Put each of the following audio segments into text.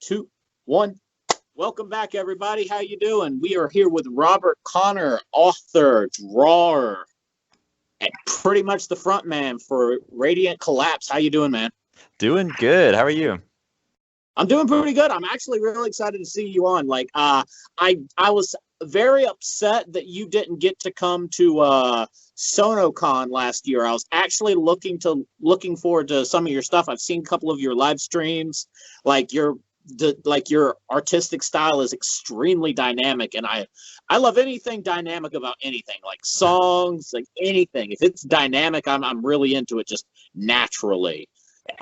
two, one. Welcome back, everybody. How you doing? We are here with Robert Connor, author, drawer, and pretty much the front man for Radiant Collapse. How you doing, man? Doing good. How are you? I'm doing pretty good. I'm actually really excited to see you on. I was very upset that you didn't get to come to SonoCon last year. I was actually looking forward to some of your stuff. I've seen a couple of your live streams. Your artistic style is extremely dynamic, and I love anything dynamic about anything, like songs, like anything. If it's dynamic, I'm really into it just naturally.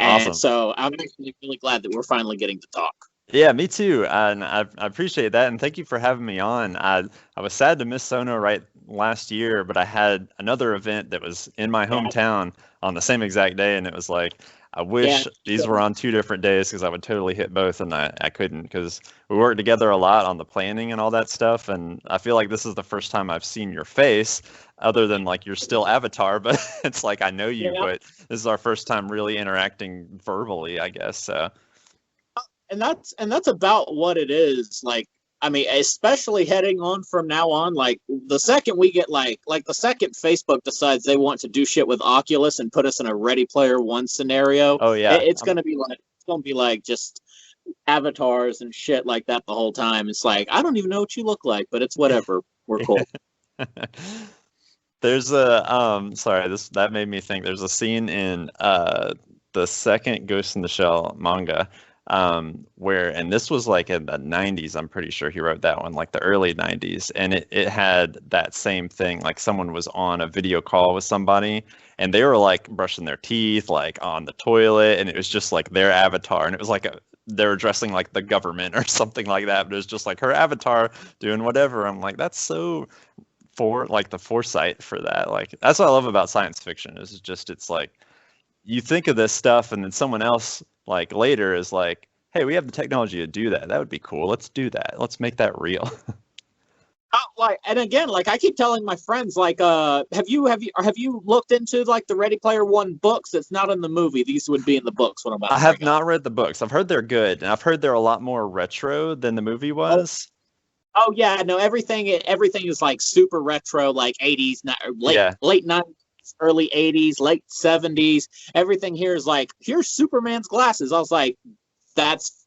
Awesome. And so I'm actually really glad that we're finally getting to talk. Yeah, me too. And I appreciate that. And thank you for having me on. I was sad to miss Sono right last year, but I had another event that was in my hometown on the same exact day. And it was like, I wish these were on 2 different days because I would totally hit both. And I couldn't because we worked together a lot on the planning and all that stuff. And I feel like this is the first time I've seen your face other than like your still avatar. But it's like I know you, but this is our first time really interacting verbally, I guess. So. And that's about what it is. Like, I mean, especially heading on from now on, like the second we get like the second Facebook decides they want to do shit with Oculus and put us in a Ready Player One scenario. Oh yeah. It's gonna be like just avatars and shit like that the whole time. It's like I don't even know what you look like, but it's whatever. We're cool. There's a that made me think there's a scene in the second Ghost in the Shell manga where, and this was like in the 90s, I'm pretty sure he wrote that one, like the early 90s, and it had that same thing, like someone was on a video call with somebody and they were like brushing their teeth like on the toilet, and it was just like their avatar, and it was like they were dressing like the government or something like that, but it was just like her avatar doing whatever. I'm like, that's so like the foresight for that. Like that's what I love about science fiction, is just it's like you think of this stuff and then someone else like later is like, hey, we have the technology to do that. That would be cool. Let's do that. Let's make that real. And again, like I keep telling my friends, like, have you looked into like the Ready Player One books? It's not in the movie. These would be in the books. What about? I have not read the books. I've heard they're good, and I've heard they're a lot more retro than the movie was. Oh yeah, no, everything is like super retro, like 80s, late 90s. Early 80s, late 70s. Everything here is like, here's Superman's glasses. I was like, that's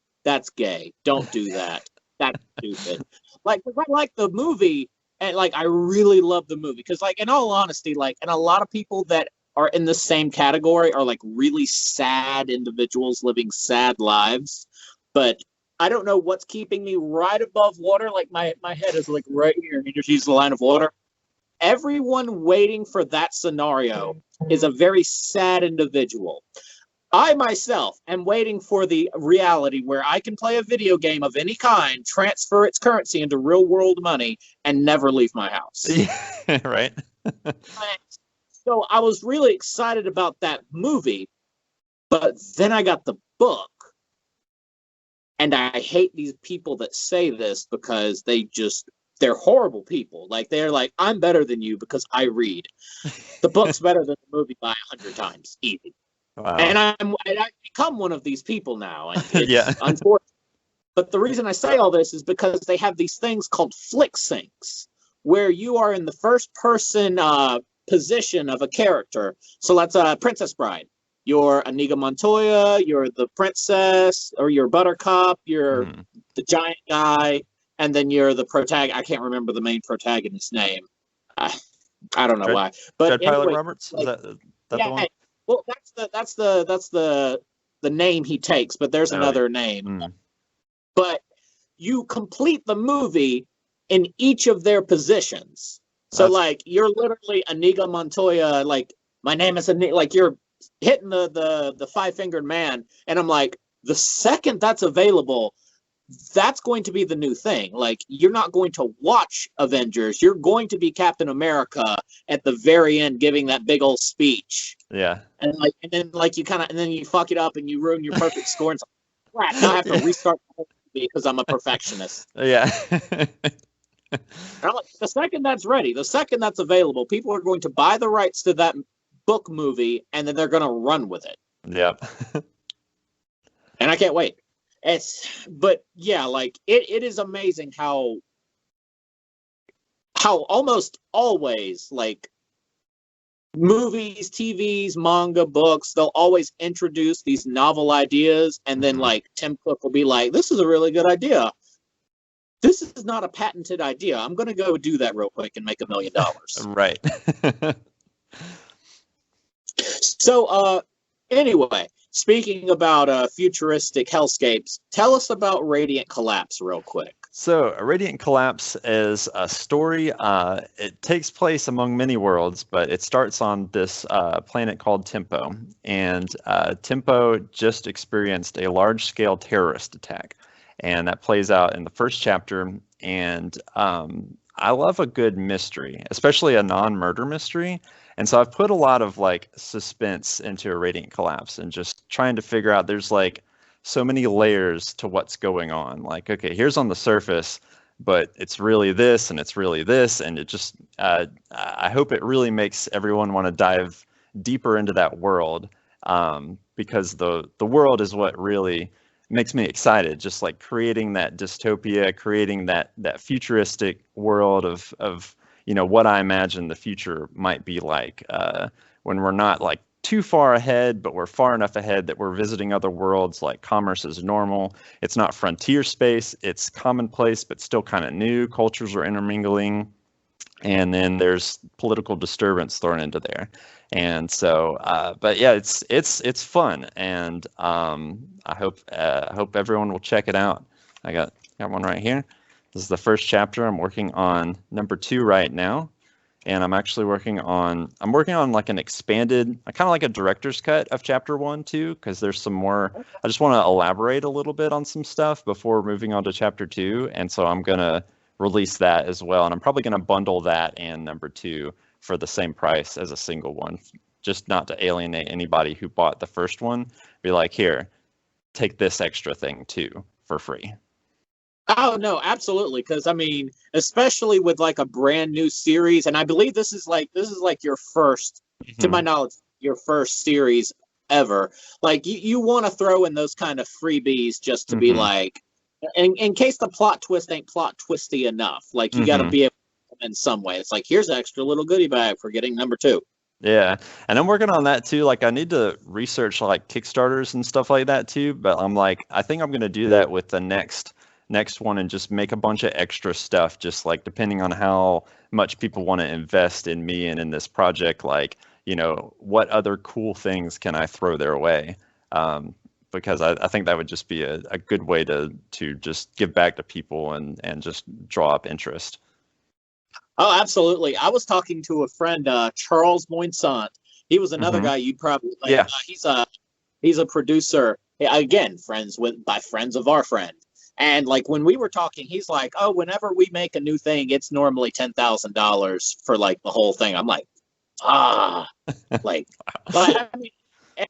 gay. Don't do that. That's stupid. Like, I like the movie, and like I really love the movie because, like, in all honesty, like, and a lot of people that are in the same category are like really sad individuals living sad lives. But I don't know what's keeping me right above water. Like my head is like right here. You just use the line of water. Everyone waiting for that scenario is a very sad individual. I myself am waiting for the reality where I can play a video game of any kind, transfer its currency into real world money, and never leave my house. Yeah, right. So I was really excited about that movie, but then I got the book. And I hate these people that say this because they're horrible people. Like, they're like, I'm better than you because I read. The book's better than the movie by 100 times, easy. Wow. And I've become one of these people now. And it's unfortunate. But the reason I say all this is because they have these things called flick syncs, where you are in the first person position of a character. So that's Princess Bride. You're Inigo Montoya, you're the princess, or you're Buttercup, you're the giant guy. And then you're the protagonist. I can't remember the main protagonist's name. I don't know why. But anyway, Pilot Roberts, is that the one? Well, that's the name he takes. But there's another name. But you complete the movie in each of their positions. So like you're literally Inigo Montoya. Like my name is Inigo. Like you're hitting the 5-fingered man, and I'm like, the second that's available, that's going to be the new thing. Like, you're not going to watch Avengers. You're going to be Captain America at the very end giving that big old speech. Yeah. And then you fuck it up and you ruin your perfect score. And crap, now I have to restart the whole movie because I'm a perfectionist. Yeah. And I'm like, the second that's ready, the second that's available, people are going to buy the rights to that book movie and then they're going to run with it. Yep. And I can't wait. but yeah, like it is amazing how almost always, like, movies, TVs, manga, books, they'll always introduce these novel ideas, and then like Tim Cook will be like, "This is a really good idea. This is not a patented idea. I'm going to go do that real quick and make $1 million." Right. So, anyway, speaking about futuristic hellscapes, tell us about Radiant Collapse real quick. So, Radiant Collapse is a story. It takes place among many worlds, but it starts on this planet called Tempo. And Tempo just experienced a large-scale terrorist attack. And that plays out in the first chapter. And I love a good mystery, especially a non-murder mystery. And so I've put a lot of like suspense into a Radiant Collapse and just trying to figure out, there's like so many layers to what's going on. Like, okay, here's on the surface, but it's really this and it's really this. And it just, I hope it really makes everyone want to dive deeper into that world, because the world is what really makes me excited. Just like creating that dystopia, creating that futuristic world of what I imagine the future might be like, when we're not like too far ahead, but we're far enough ahead that we're visiting other worlds. Like, commerce is normal. It's not frontier space. It's commonplace, but still kind of new. Cultures are intermingling. And then there's political disturbance thrown into there. And so, but yeah, it's fun. And I hope everyone will check it out. I got one right here. This is the first chapter. I'm working on number 2 right now. And I'm actually working on like an expanded, kind of like a director's cut of chapter 1 too, because there's some more. I just want to elaborate a little bit on some stuff before moving on to chapter 2. And so I'm going to release that as well. And I'm probably going to bundle that and number 2 for the same price as a single one, just not to alienate anybody who bought the first one. Be like, here, take this extra thing too for free. Oh no, absolutely. Because I mean, especially with like a brand new series, and I believe this is like your first, to my knowledge, your first series ever. Like, you want to throw in those kind of freebies just to be like, in case the plot twist ain't plot twisty enough. Like, you got to be able to, in some way. It's like, here's an extra little goodie bag for getting number 2. Yeah, and I'm working on that too. Like, I need to research like Kickstarters and stuff like that too. But I'm like, I think I'm going to do that with the next one and just make a bunch of extra stuff, just like depending on how much people want to invest in me and in this project. Like, what other cool things can I throw their way? Because I think that would just be a good way to just give back to people and just draw up interest. Oh, absolutely. I was talking to a friend, Charles Moinsant. He was another guy you'd probably like. Yeah. He's a producer. Again, friends of our friend. And like, when we were talking, he's like, "Oh, whenever we make a new thing, it's normally $10,000 for like the whole thing." I'm like, like, but I mean,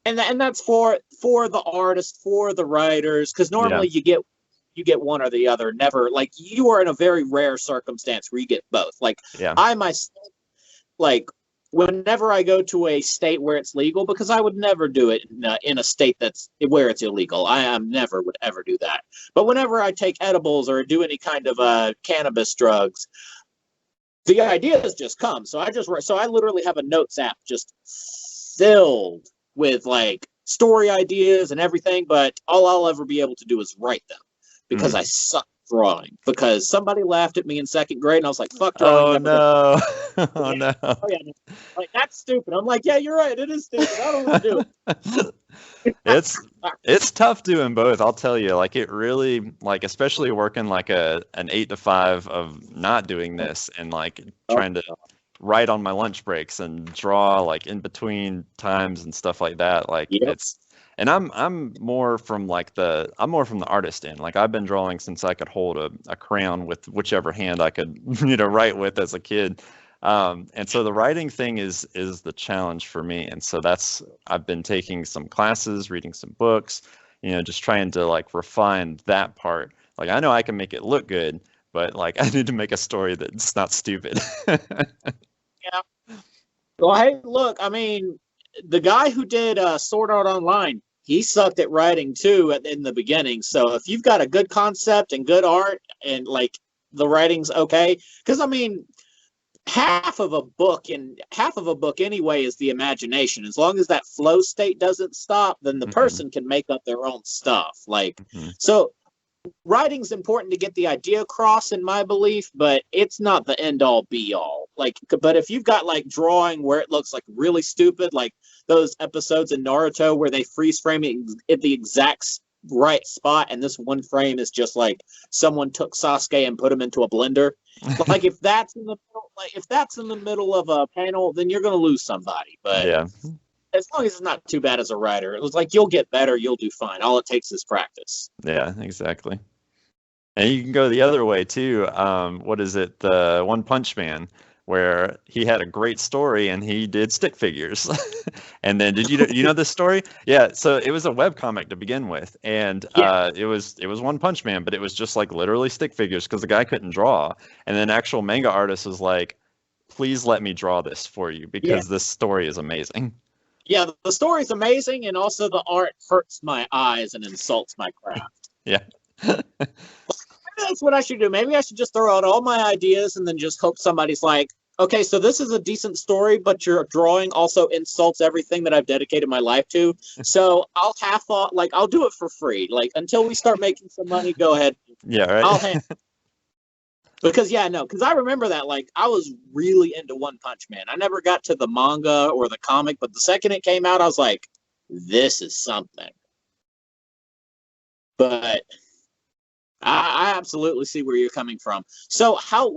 and that's for the artist, for the writers, because normally you get one or the other. Never, like, you are in a very rare circumstance where you get both. Like, I myself, like, whenever I go to a state where it's legal, because I would never do it in a state where it's illegal. I never would ever do that. But whenever I take edibles or do any kind of cannabis drugs, the ideas just come. So I literally have a notes app just filled with like story ideas and everything. But all I'll ever be able to do is write them, because I suck drawing, because somebody laughed at me in 2nd grade and I was like, "Fuck drawing." Oh no. Like, that's stupid. I'm like, yeah, you're right, it is stupid. I don't want to do it. It's tough doing both, I'll tell you. Like, it really, like, especially working like an 8 to 5 of not doing this and like trying to write on my lunch breaks and draw like in between times and stuff like that. Like, and I'm more from the artist end. Like, I've been drawing since I could hold a crayon with whichever hand I could, write with as a kid. And so the writing thing is the challenge for me. And so I've been taking some classes, reading some books, just trying to like refine that part. Like, I know I can make it look good, but like, I need to make a story that's not stupid. Yeah. Well, hey, look, I mean, the guy who did Sword Art Online, he sucked at writing too in the beginning. So if you've got a good concept and good art and like the writing's okay, because I mean, half of a book anyway is the imagination. As long as that flow state doesn't stop, then the person can make up their own stuff. Like, so writing's important to get the idea across in my belief, but it's not the end all be all. Like, but if you've got like drawing where it looks like really stupid, like those episodes in Naruto where they freeze frame it at the exact right spot, and this one frame is just like someone took Sasuke and put him into a blender. Like if that's in the middle of a panel, then you're going to lose somebody. But yeah, as long as it's not too bad as a writer, it was like you'll get better, you'll do fine. All it takes is practice. Yeah, exactly. And you can go the other way too. What is it? The One Punch Man, where he had a great story and he did stick figures. And then you know this story? Yeah, so it was a webcomic to begin with, and it was One Punch Man, but it was just like literally stick figures because the guy couldn't draw. And then actual manga artist was like, please let me draw this for you because this story is amazing. Yeah, the story's amazing, and also the art hurts my eyes and insults my craft. Yeah. That's what I should do. Maybe I should just throw out all my ideas and then just hope somebody's like, okay, so this is a decent story, but your drawing also insults everything that I've dedicated my life to. So I'll I'll do it for free. Like, until we start making some money, go ahead. Yeah, right. Because I remember that, like, I was really into One Punch Man. I never got to the manga or the comic, but the second it came out, I was like, this is something. But I absolutely see where you're coming from. So how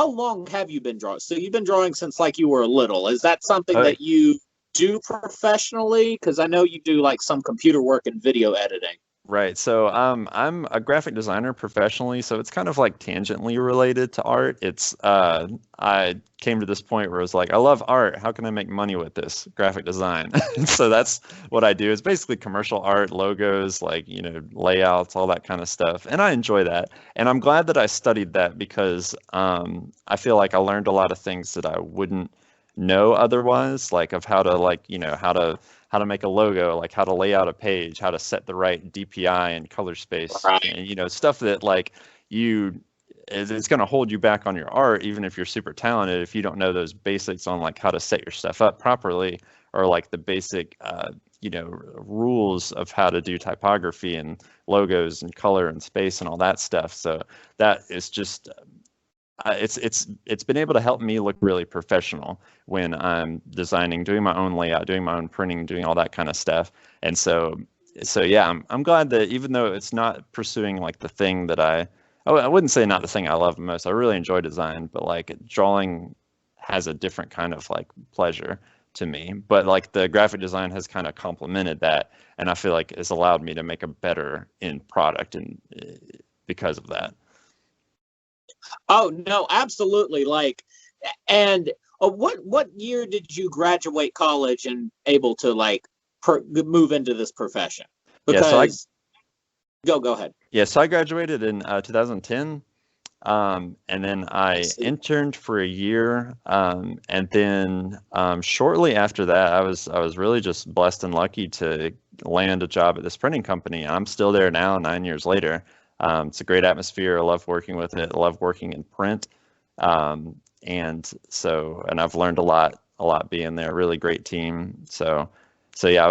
long have you been drawing? So you've been drawing since like you were little. Is that something that you do professionally? Because I know you do like some computer work and video editing. Right. So I'm a graphic designer professionally, so it's kind of like tangentially related to art. It's I came to this point where I was like, I love art. How can I make money with this? Graphic design. So that's what I do. It's basically commercial art, logos, like, layouts, all that kind of stuff. And I enjoy that. And I'm glad that I studied that because I feel like I learned a lot of things that I wouldn't know otherwise, like of how to how to make a logo, like how to lay out a page, how to set the right DPI and color space, and stuff that like it's going to hold you back on your art, even if you're super talented, if you don't know those basics on like how to set your stuff up properly, or like the basic rules of how to do typography and logos and color and space and all that stuff. So that is just it's been able to help me look really professional when I'm designing, doing my own layout, doing my own printing, doing all that kind of stuff. And so yeah, I'm glad that even though it's not pursuing like the thing that I wouldn't say not the thing I love most. I really enjoy design, but like drawing has a different kind of like pleasure to me. But like the graphic design has kind of complemented that, and I feel like it's allowed me to make a better end product, and because of that. Oh no, absolutely. Like, and what year did you graduate college and able to like move into this profession? Because go ahead. Yeah, so I graduated in 2010, and then I interned for a year, and then shortly after that, I was really just blessed and lucky to land a job at this printing company. I'm still there now, 9 years later. It's a great atmosphere. I love working with it. I love working in print. And I've learned a lot being there. Really great team. So yeah,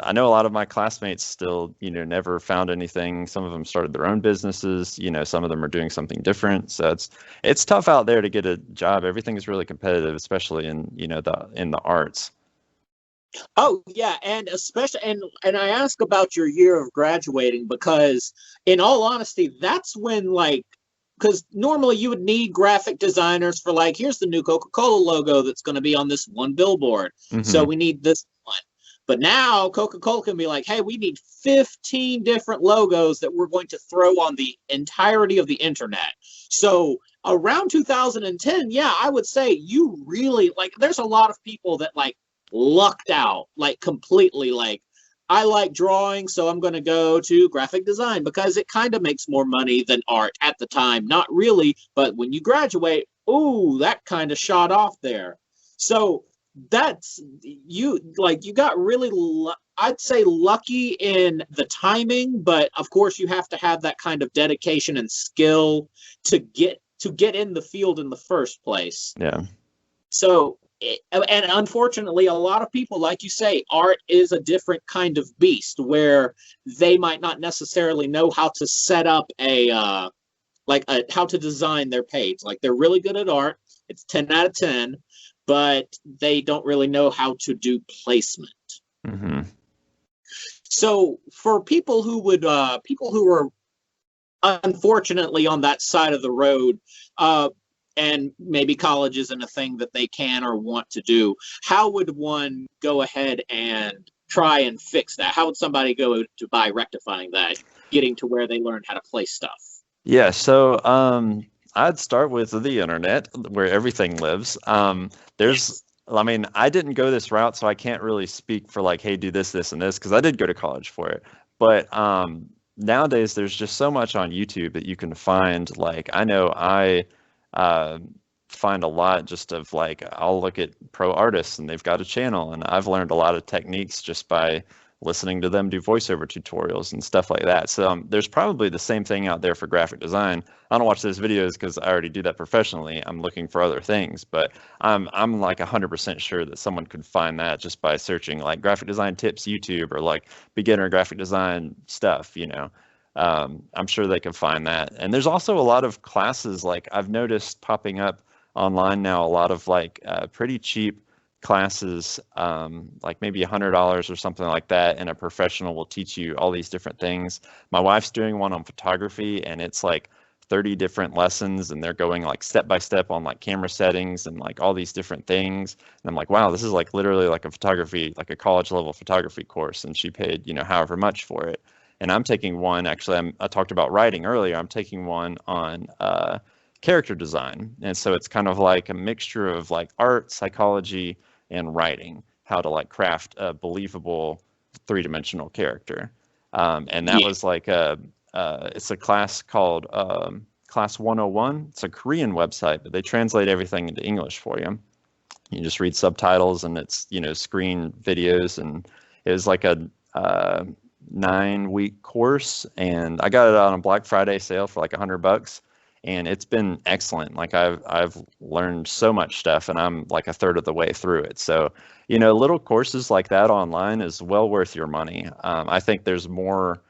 I know a lot of my classmates still, never found anything. Some of them started their own businesses. Some of them are doing something different. So it's tough out there to get a job. Everything is really competitive, especially in the arts. Oh yeah, and especially and I ask about your year of graduating because, in all honesty, that's when because normally you would need graphic designers for like, here's the new Coca-Cola logo that's going to be on this one billboard, so we need this one. But now Coca-Cola can be like, hey, we need 15 different logos that we're going to throw on the entirety of the internet. So around 2010, yeah, I would say you really there's a lot of people that lucked out completely. I like drawing, so I'm going to go to graphic design because it kind of makes more money than art at the time. Not really, but when you graduate, ooh, that kind of shot off there. So that's you got really I'd say lucky in the timing, but of course you have to have that kind of dedication and skill to get in the field in the first place. Yeah. So, and unfortunately, a lot of people, like you say, art is a different kind of beast where they might not necessarily know how to set up how to design their page. Like they're really good at art. It's 10 out of 10, but they don't really know how to do placement. Mm-hmm. So for people who are unfortunately on that side of the road, and maybe college isn't a thing that they can or want to do, how would one go ahead and try and fix that? How would somebody go by rectifying that, getting to where they learn how to play stuff? Yeah, so I'd start with the internet, where everything lives. I mean, I didn't go this route, so I can't really speak for like, hey, do this, this, and this, because I did go to college for it. But nowadays, there's just so much on YouTube that you can find. Like, I know I find a lot just of like, I'll look at pro artists and they've got a channel, and I've learned a lot of techniques just by listening to them do voiceover tutorials and stuff like that. So there's probably the same thing out there for graphic design. I don't watch those videos because I already do that professionally. I'm looking for other things, but I'm like 100% sure that someone could find that just by searching like graphic design tips YouTube or like beginner graphic design stuff, you know. I'm sure they can find that. And there's also a lot of classes, like I've noticed popping up online now, a lot of like pretty cheap classes, like maybe $100 or something like that, and a professional will teach you all these different things. My wife's doing one on photography, and it's like 30 different lessons, and they're going like step by step on like camera settings and like all these different things. And I'm like, wow, this is like literally like a photography, like a college level photography course, and she paid, you know, however much for it. And I'm taking one, actually, I talked about writing earlier. I'm taking one on character design. And so it's kind of like a mixture of like art, psychology, and writing, how to like craft a believable three-dimensional character. And that was like it's a class called Class 101. It's a Korean website, but they translate everything into English for you. You just read subtitles, and it's, you know, screen videos, and it was like a 9-week course, and I got it on a Black Friday sale for like $100, and it's been excellent. Like I've learned so much stuff, and I'm like a third of the way through it. So, you know, little courses like that online is well worth your money. I think there's more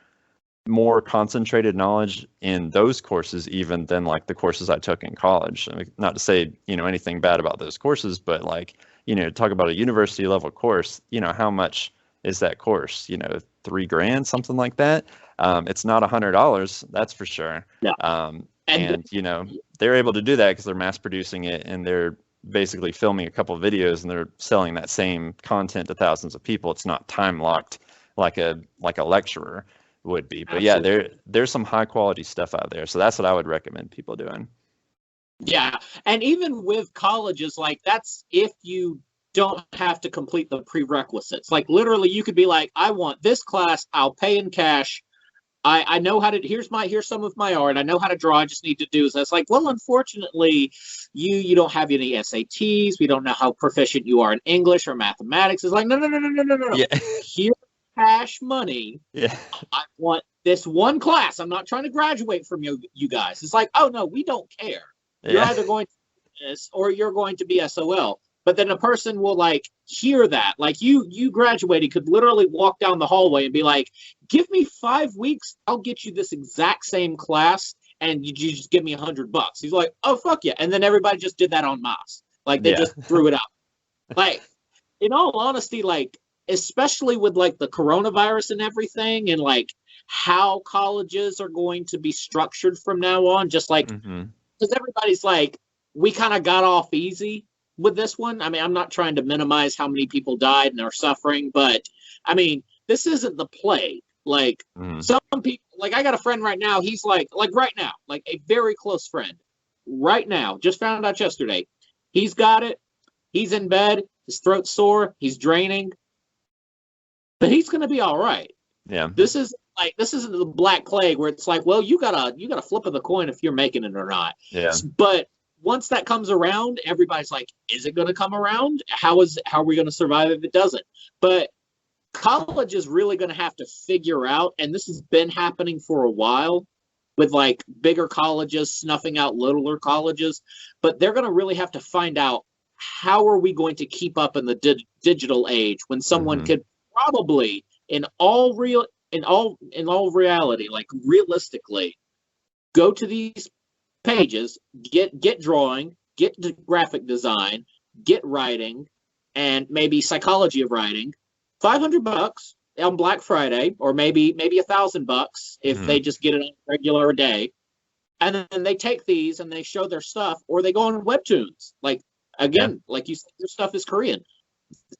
concentrated knowledge in those courses even than like the courses I took in college. I mean, not to say, you know, anything bad about those courses, but like, you know, talk about a university level course, you know, how much is that course? You know, $3,000, something like that. It's not $100, that's for sure. Yeah. And you know, they're able to do that because they're mass producing it, and they're basically filming a couple of videos, and they're selling that same content to thousands of people. It's not time locked like a lecturer would be. But absolutely, yeah, there's some high quality stuff out there. So that's what I would recommend people doing. Yeah. And even with colleges, like that's if you don't have to complete the prerequisites. Like literally you could be like, I want this class, I'll pay in cash. I know how to, here's some of my art. I know how to draw. I just need to do this. It's like, well, unfortunately, you don't have any SATs. We don't know how proficient you are in English or mathematics. It's like, no. Yeah. Here's cash money. Yeah. I want this one class. I'm not trying to graduate from you guys. It's like, oh no, we don't care. Yeah. You're either going to do this or you're going to be SOL. But then a person will like hear that, like you graduated, could literally walk down the hallway and be like, give me 5 weeks, I'll get you this exact same class, and you just give me $100. He's like, oh fuck yeah, and then everybody just did that en masse, like they just threw it out. Like, in all honesty, like especially with like the coronavirus and everything, and like how colleges are going to be structured from now on, just like because everybody's like, we kind of got off easy with this one. I mean, I'm not trying to minimize how many people died and are suffering, but I mean, this isn't the plague. Like some people, like I got a friend right now, he's like right now, like a very close friend right now, just found out yesterday, he's got it, he's in bed, his throat's sore, he's draining, but he's gonna be all right. Yeah. This isn't the Black Plague where it's like, well, you got a flip of the coin if you're making it or not. Yeah. But once that comes around, everybody's like, is it going to come around? How are we going to survive if it doesn't? But college is really going to have to figure out, and this has been happening for a while with like bigger colleges snuffing out littler colleges, but they're going to really have to find out, how are we going to keep up in the digital age when someone could probably in all reality, like realistically, go to these pages, get drawing, get graphic design, get writing, and maybe psychology of writing, $500 on Black Friday, or maybe $1,000 if they just get it on a regular day, and then they take these and they show their stuff, or they go on webtoons. Like again, like you said, your stuff is Korean.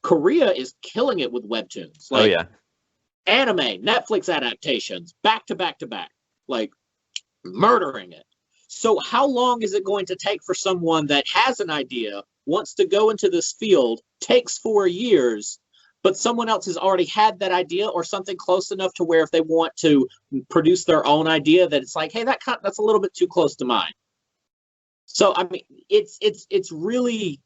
Korea is killing it with webtoons. Like, anime, Netflix adaptations, back to back to back, like murdering it. So how long is it going to take for someone that has an idea, wants to go into this field, takes 4 years, but someone else has already had that idea or something close enough to where if they want to produce their own idea, that it's like, hey, that's a little bit too close to mine. So I mean, it's really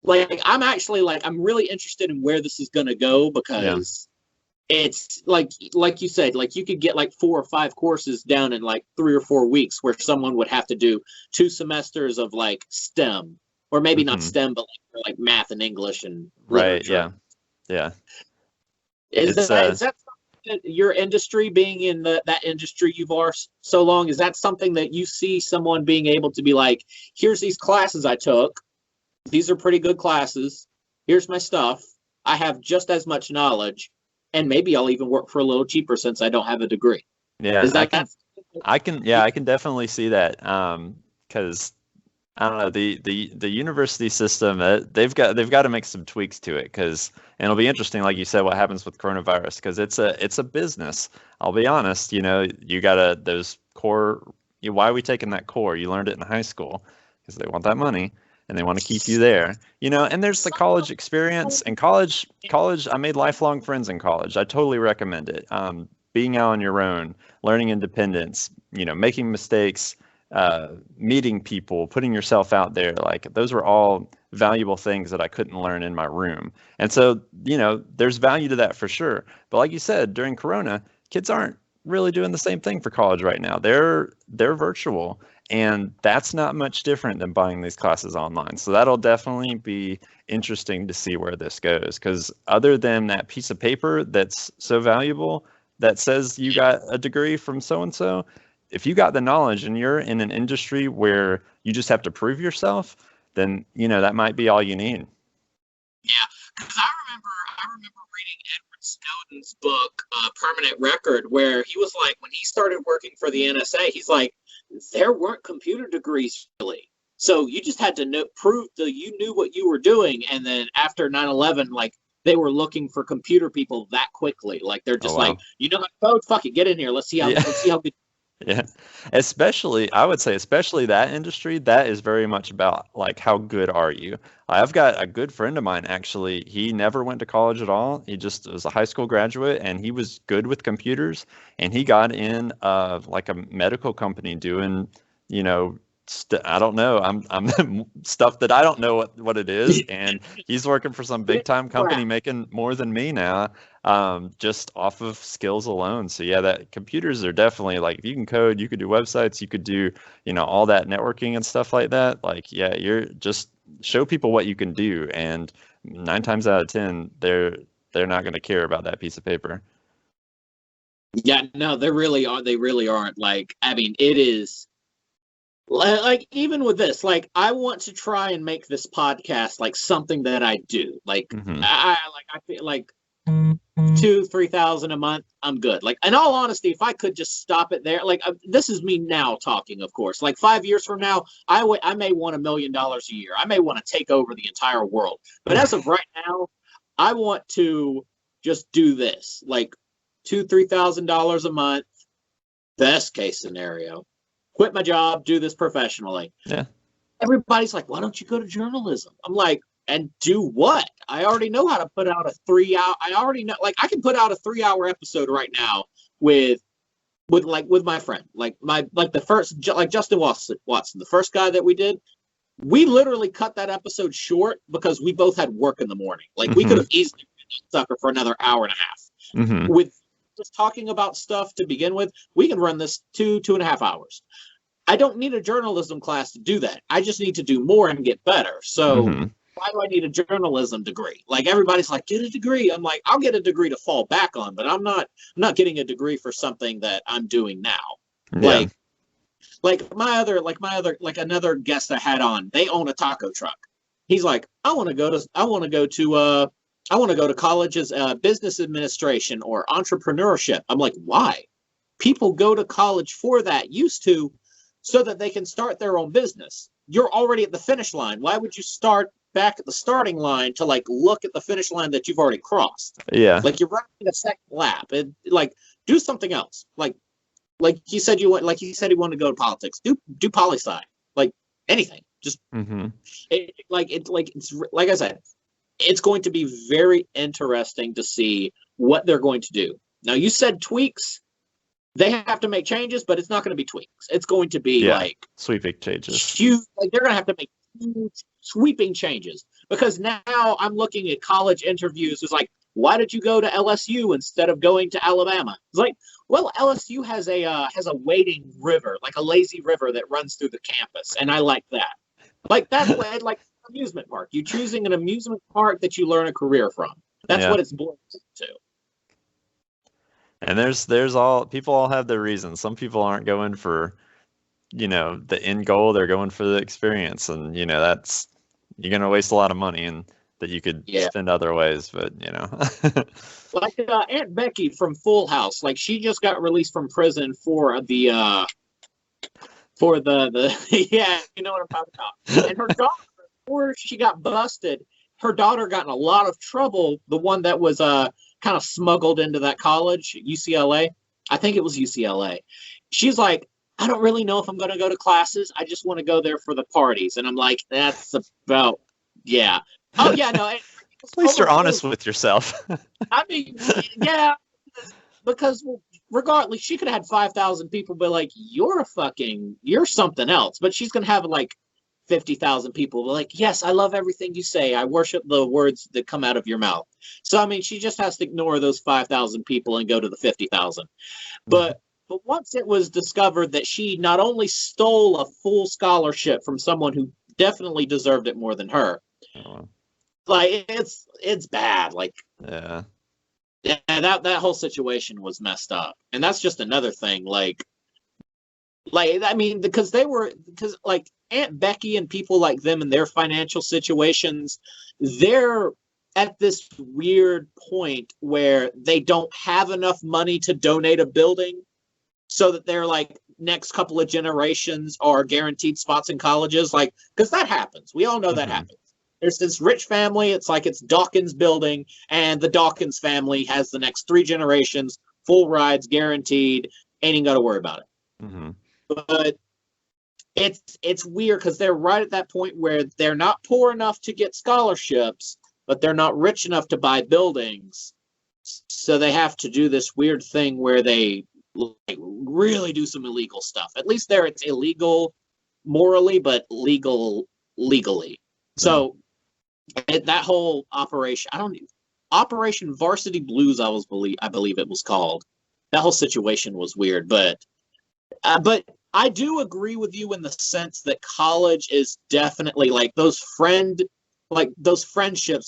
like, I'm really interested in where this is going to go, because it's like you said, like you could get like 4 or 5 courses down in like 3 or 4 weeks, where someone would have to do 2 semesters of like STEM, or maybe not STEM, but like math and English and literature. Is that your industry, being in that industry you are so long, is that something that you see someone being able to be like, here's these classes I took, these are pretty good classes, here's my stuff, I have just as much knowledge, and maybe I'll even work for a little cheaper since I don't have a degree? I can definitely see that, because I don't know, the university system, they've got to make some tweaks to it, because, and it'll be interesting, like you said, what happens with coronavirus, because it's a business. I'll be honest, you got those core. Why are we taking that core? You learned it in high school, because they want that money and they want to keep you there, and there's the college experience. And college, I made lifelong friends in college. I totally recommend it. Being out on your own, learning independence, making mistakes, meeting people, putting yourself out there, like those were all valuable things that I couldn't learn in my room. And so, there's value to that for sure. But like you said, during Corona, kids aren't really doing the same thing for college right now. They're virtual, and that's not much different than buying these classes online. So that'll definitely be interesting to see where this goes, because other than that piece of paper that's so valuable that says you got a degree from so-and-so, if you got the knowledge and you're in an industry where you just have to prove yourself, then, that might be all you need. Yeah, because I remember reading Edward Snowden's book, Permanent Record, where he was like, when he started working for the NSA, he's like, there weren't computer degrees really. So you just had to prove that you knew what you were doing. And then after 9/11, like, they were looking for computer people that quickly. Like, they're just like, how to code? Fuck it, get in here. Let's see how good. Yeah, I would say especially that industry, that is very much about like, how good are you? I've got a good friend of mine, actually. He never went to college at all. He just was a high school graduate, and he was good with computers, and he got in like a medical company doing, I don't know. I'm stuff that I don't know what it is, and he's working for some big time company making more than me now, just off of skills alone. So yeah, that computers are definitely like, if you can code, you could do websites, you could do all that networking and stuff like that. Like, yeah, you're just show people what you can do, and 9 times out of 10, they're not going to care about that piece of paper. Yeah, no, they really aren't. Like, I mean, it is. Like, even with this, like, I want to try and make this podcast like something that I do. Like, I feel like 2,000-3,000 a month, I'm good. Like, in all honesty, if I could just stop it there, like, this is me now talking, of course. Like, 5 years from now, I may want $1 million a year. I may want to take over the entire world. But as of right now, I want to just do this, like $2,000-3,000 a month, best case scenario. Quit my job, do this professionally. Yeah. Everybody's like, why don't you go to journalism? I'm like, and do what? I already know how to put out a 3-hour. I already know, like, I can put out a 3-hour episode right now with with my friend, like the first, like Justin Watson, the first guy that we did, we literally cut that episode short because we both had work in the morning. Like we could have easily sucker for another hour and a half. With just talking about stuff to begin with, we can run this 2.5 hours. I don't need a journalism class to do that. I just need to do more and get better. So why do I need a journalism degree? Like everybody's like, get a degree. I'm like, I'll get a degree to fall back on, but I'm not getting a degree for something that I'm doing now. Yeah. Like another guest I had on, they own a taco truck. He's like, I want to go to college as business administration or entrepreneurship. I'm like, why? People go to college for that, used to, so that they can start their own business. You're already at the finish line. Why would you start back at the starting line to like look at the finish line that you've already crossed? Yeah. Like you're running a second lap, and like do something else. Like he said he wanted to go to politics. Do poli sci, like anything. Just it's like I said, it's going to be very interesting to see what they're going to do. Now you said tweaks. They have to make changes, but it's not going to be tweaks. It's going to be like sweeping changes. Huge, like they're going to have to make huge sweeping changes, because now I'm looking at college interviews. It's like, why did you go to LSU instead of going to Alabama? It's like, well, LSU has a wading river, like a lazy river that runs through the campus, and I like that. Like that's what like amusement park. You're choosing an amusement park that you learn a career from. That's what it's boiled to. And there's people all have their reasons. Some people aren't going for, the end goal. They're going for the experience, and that's, you're going to waste a lot of money and that you could spend other ways. But like Aunt Becky from Full House, like she just got released from prison for the yeah, you know what I'm talking about. And her daughter, before she got busted, her daughter got in a lot of trouble. The one that was kind of smuggled into that college, UCLA. I think it was UCLA. She's like, I don't really know if I'm going to go to classes. I just want to go there for the parties. And I'm like, that's about, yeah. Oh, yeah, no. At least you're honest with yourself. I mean, yeah, because regardless, she could have had 5,000 people be like, you're something else. But she's going to have like 50,000 people be like, yes, I love everything you say. I worship the words that come out of your mouth. So, I mean, she just has to ignore those 5,000 people and go to the 50,000. But once it was discovered that she not only stole a full scholarship from someone who definitely deserved it more than her, like it's bad. Like, yeah, that whole situation was messed up. And that's just another thing. Like I mean, because like Aunt Becky and people like them and their financial situations, they're at this weird point where they don't have enough money to donate a building, so that they're like next couple of generations are guaranteed spots in colleges. Like, because that happens. We all know that happens. There's this rich family. It's like it's Dawkins building, and the Dawkins family has the next 3 generations, full rides guaranteed. Ain't even got to worry about it. But it's weird because they're right at that point where they're not poor enough to get scholarships, but they're not rich enough to buy buildings. So they have to do this weird thing where they like really do some illegal stuff. At least there it's illegal morally, but legal legally. So that whole operation, Operation Varsity Blues, I believe it was called. That whole situation was weird, but I do agree with you in the sense that college is definitely like those friendships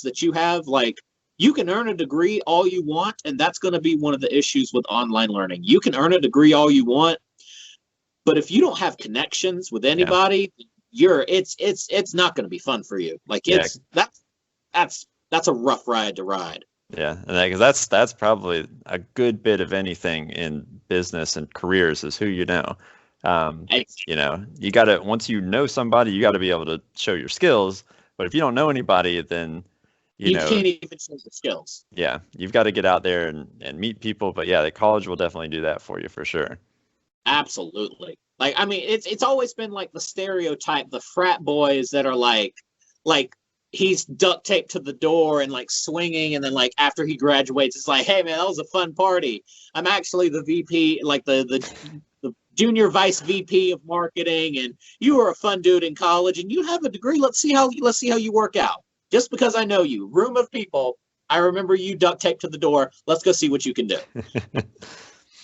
that you have. Like, you can earn a degree all you want, and that's going to be one of the issues with online learning. You can earn a degree all you want, but if you don't have connections with anybody, it's not going to be fun for you. Like that's a rough ride to ride. Yeah, and because that's probably a good bit of anything in business and careers is who you know. You got to, once you know somebody, you got to be able to show your skills. But if you don't know anybody, then you can't even show the skills. Yeah, you've got to get out there and meet people. But yeah, the college will definitely do that for you for sure. Absolutely. Like, I mean, it's always been like the stereotype, the frat boys that are like he's duct taped to the door and like swinging, and then like after he graduates, it's like, hey man, that was a fun party. I'm actually the VP, like the junior vice VP of marketing, and you were a fun dude in college, and you have a degree. Let's see how you work out. Just because I know you, room of people, I remember you duct taped to the door. Let's go see what you can do.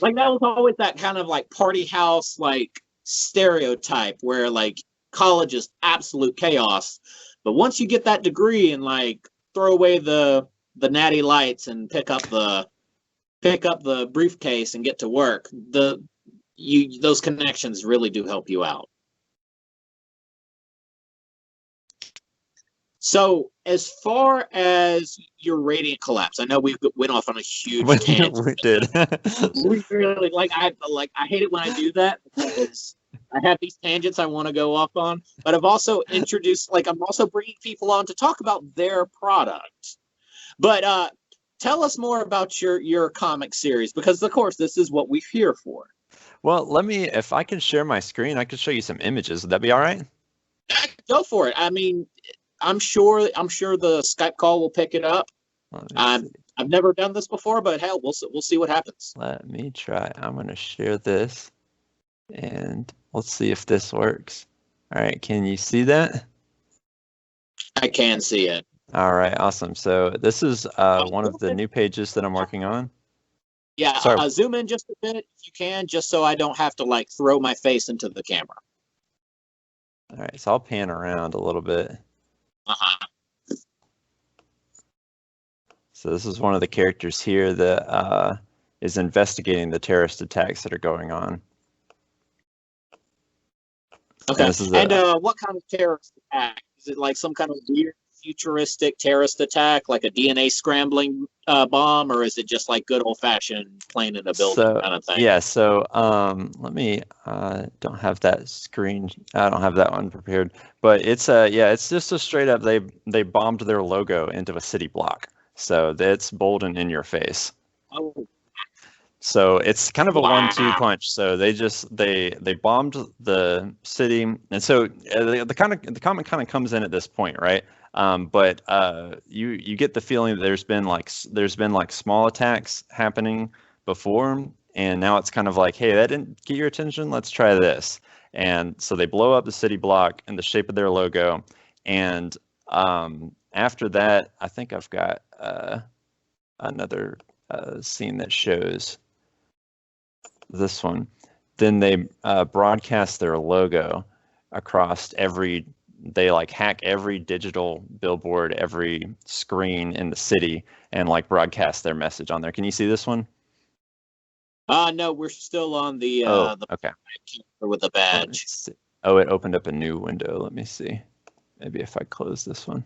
Like that was always that kind of like party house like stereotype where like college is absolute chaos, but once you get that degree and like throw away the natty lights and pick up the briefcase and get to work, those connections really do help you out. So as far as your radiant collapse, I know we went off on a huge tangent. We did. We really I hate it when I do that because I have these tangents I want to go off on, but I've also introduced, like, I'm also bringing people on to talk about their product. But tell us more about your comic series, because of course this is what we're here for. Well, if I can share my screen, I could show you some images. Would that be all right? Go for it. I mean, I'm sure the Skype call will pick it up. I've never done this before, but hell, we'll see what happens. Let me try. I'm going to share this, and let's see if this works. All right, can you see that? I can see it. All right, awesome. So this is one of the new pages that I'm working on. Yeah, zoom in just a bit if you can, just so I don't have to like throw my face into the camera. All right, so I'll pan around a little bit. So this is one of the characters here that is investigating the terrorist attacks that are going on. Okay. And what kind of terrorist attack? Is it like some kind of weird futuristic terrorist attack, like a DNA scrambling bomb, or is it just like good old-fashioned plane in a building kind of thing? Yeah, so let me don't have that screen. I don't have that one prepared, but it's just a straight up they bombed their logo into a city block, so it's bold and in your face. Oh. So it's kind of a 1-2 punch. So they bombed the city, and so the comic kind of comes in at this point, right? But you get the feeling that there's been like small attacks happening before, and now it's kind of like, hey, that didn't get your attention, let's try this. And so they blow up the city block in the shape of their logo, and after that, I think I've got another scene that shows this one. Then they broadcast their logo across they like hack every digital billboard, every screen in the city, and like broadcast their message on there. Can you see this one? No, we're still on the okay. With the badge. Oh, it opened up a new window. Let me see. Maybe if I close this one.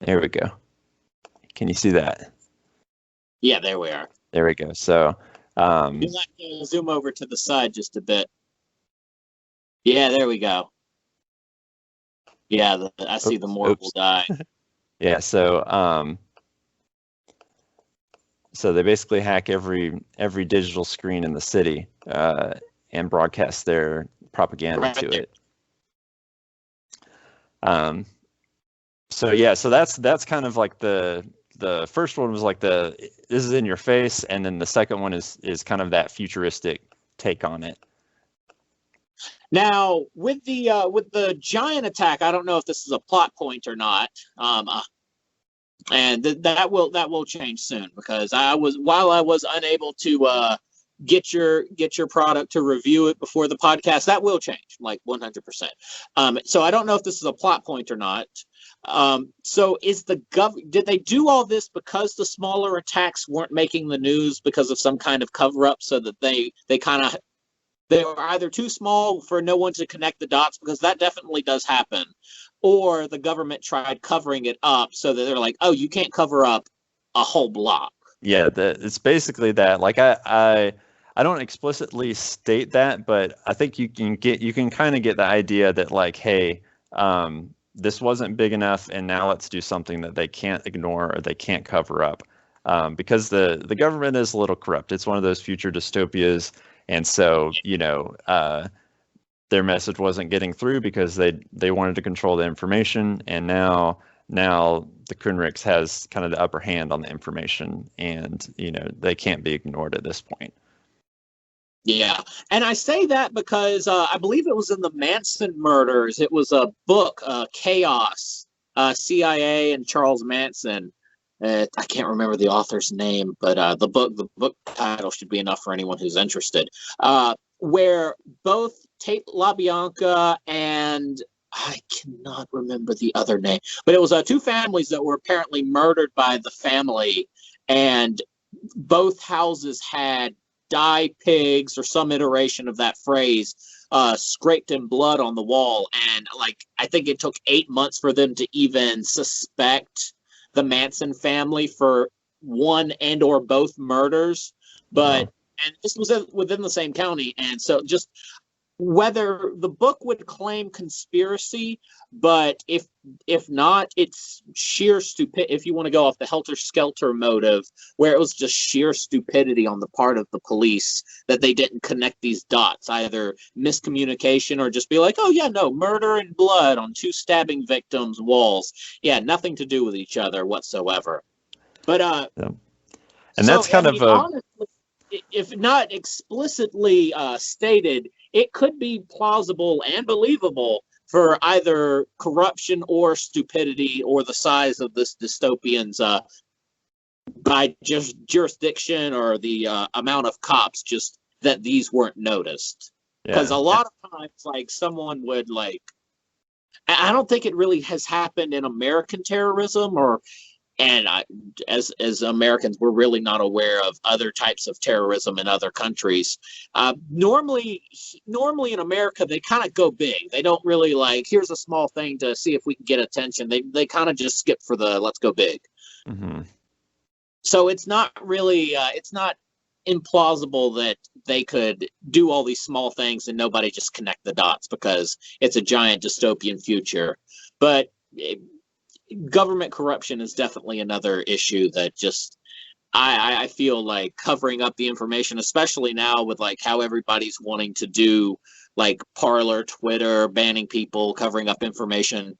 There we go. Can you see that? Yeah, there we are. There we go. So you like to zoom over to the side just a bit. Yeah, there we go. Yeah, I see the mortal die. Yeah, so they basically hack every digital screen in the city and broadcast their propaganda to it. So that's kind of like the first one was like this is in your face, and then the second one is kind of that futuristic take on it. Now with the giant attack, I don't know if this is a plot point or not, and that will change soon, because while I was unable to get your product to review it before the podcast, that will change, like 100%. So I don't know if this is a plot point or not. So did they do all this because the smaller attacks weren't making the news because of some kind of cover up, so that they were either too small for no one to connect the dots, because that definitely does happen, or the government tried covering it up so that they're like, oh, you can't cover up a whole block. Yeah, it's basically that. Like I don't explicitly state that, but I think you can kind of get the idea that, like, hey, this wasn't big enough, and now let's do something that they can't ignore or they can't cover up. because the government is a little corrupt. It's one of those future dystopias, and so their message wasn't getting through because they wanted to control the information, and now the Kunriks has kind of the upper hand on the information, and they can't be ignored at this point. Yeah, and I say that because I believe it was in the Manson murders. It was a book, Chaos, CIA and Charles Manson. I can't remember the author's name, but the book title should be enough for anyone who's interested. Where both Tate LaBianca and I cannot remember the other name, but it was two families that were apparently murdered by the family, and both houses had die pigs or some iteration of that phrase scraped in blood on the wall. And I think it took 8 months for them to even suspect the Manson family for one and or both murders. But and this was within the same county. And so just whether the book would claim conspiracy, but if not, it's sheer stupidity. If you want to go off the helter-skelter motive, where it was just sheer stupidity on the part of the police that they didn't connect these dots, either miscommunication or just be like, oh yeah, no, murder and blood on 2 stabbing victims' walls. Yeah, nothing to do with each other whatsoever. But and that's kind of honestly, if not explicitly stated, it could be plausible and believable for either corruption or stupidity or the size of this dystopian's by just jurisdiction or the amount of cops, just that these weren't noticed. Because a lot of times, someone would I don't think it really has happened in American terrorism, and as Americans, we're really not aware of other types of terrorism in other countries. Normally in America, they kind of go big. They don't really here's a small thing to see if we can get attention. They kind of just skip for the let's go big. Mm-hmm. So it's not really, it's not implausible that they could do all these small things and nobody just connect the dots because it's a giant dystopian future. But government corruption is definitely another issue that just I feel like covering up the information, especially now with how everybody's wanting to do Parler, Twitter, banning people, covering up information,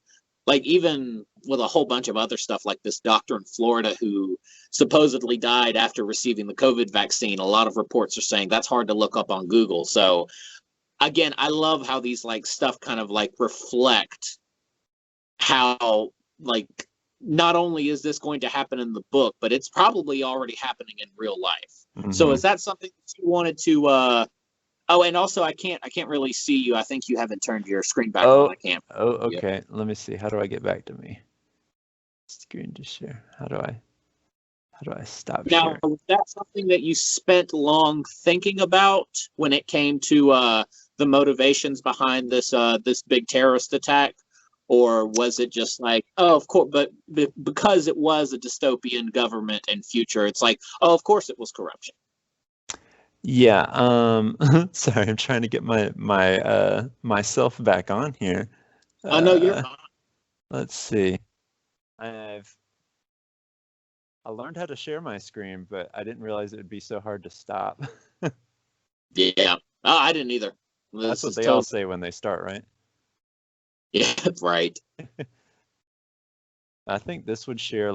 even with a whole bunch of other stuff like this doctor in Florida who supposedly died after receiving the COVID vaccine. A lot of reports are saying that's hard to look up on Google. So again, I love how these stuff kind of reflect how not only is this going to happen in the book, but it's probably already happening in real life. Mm-hmm. So is that something that you wanted to oh, and also I can't really see you. I think you haven't turned your screen back on. I can't. Oh, okay. Yep. Let me see. How do I get back to me? Screen to share. How do I stop now, was that something that you spent long thinking about when it came to the motivations behind this this big terrorist attack? Or was it just oh, of course, but because it was a dystopian government and future, it's oh, of course it was corruption. Yeah. Sorry, I'm trying to get my myself back on here. Oh no, you're fine. Let's see. I learned how to share my screen, but I didn't realize it would be so hard to stop. Yeah. Oh, I didn't either. That's what they all say when they start, right? Yeah, right. I think this would share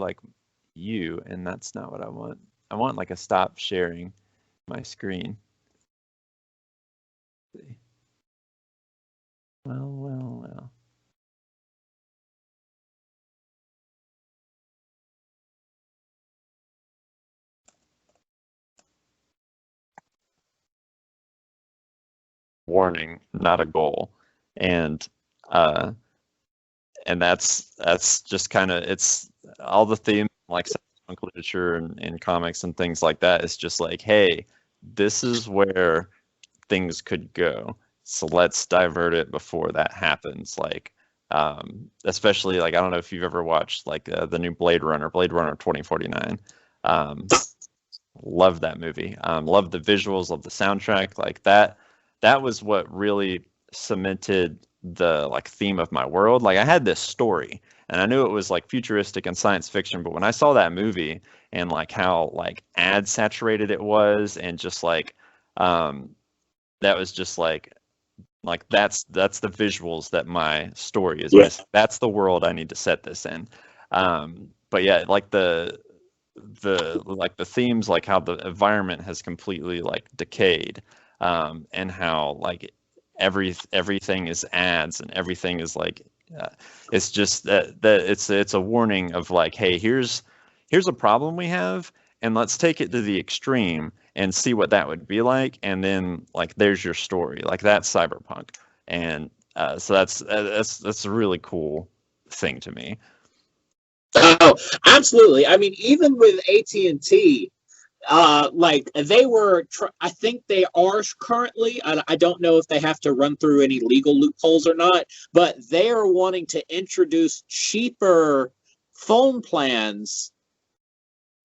you, and that's not what I want. I want a stop sharing my screen. Let's see. Well. Warning, not a goal. And that's just kind of, it's all the theme cyberpunk literature and comics and things like that. It's just hey, this is where things could go, so let's divert it before that happens. Especially I don't know if you've ever watched the new Blade Runner 2049. Love that movie. Love the visuals, love the soundtrack. That was what really cemented the theme of my world. I had this story, And I knew it was like futuristic and science fiction, but when I saw that movie and like how like ad saturated it was, and just like that was just like that's the visuals that my story is missing. That's the world I need to set this in. But yeah, like the themes, like how the environment has completely like decayed, and how like everything is ads, and everything is like it's just that it's a warning of like, hey, here's a problem we have, and let's take it to the extreme and see what that would be like, and then like there's your story. Like that's cyberpunk. And so that's a really cool thing to me. Oh, absolutely. I mean, even with AT&T, like they were, I think they are currently, I don't know if they have to run through any legal loopholes or not, but they are wanting to introduce cheaper phone plans,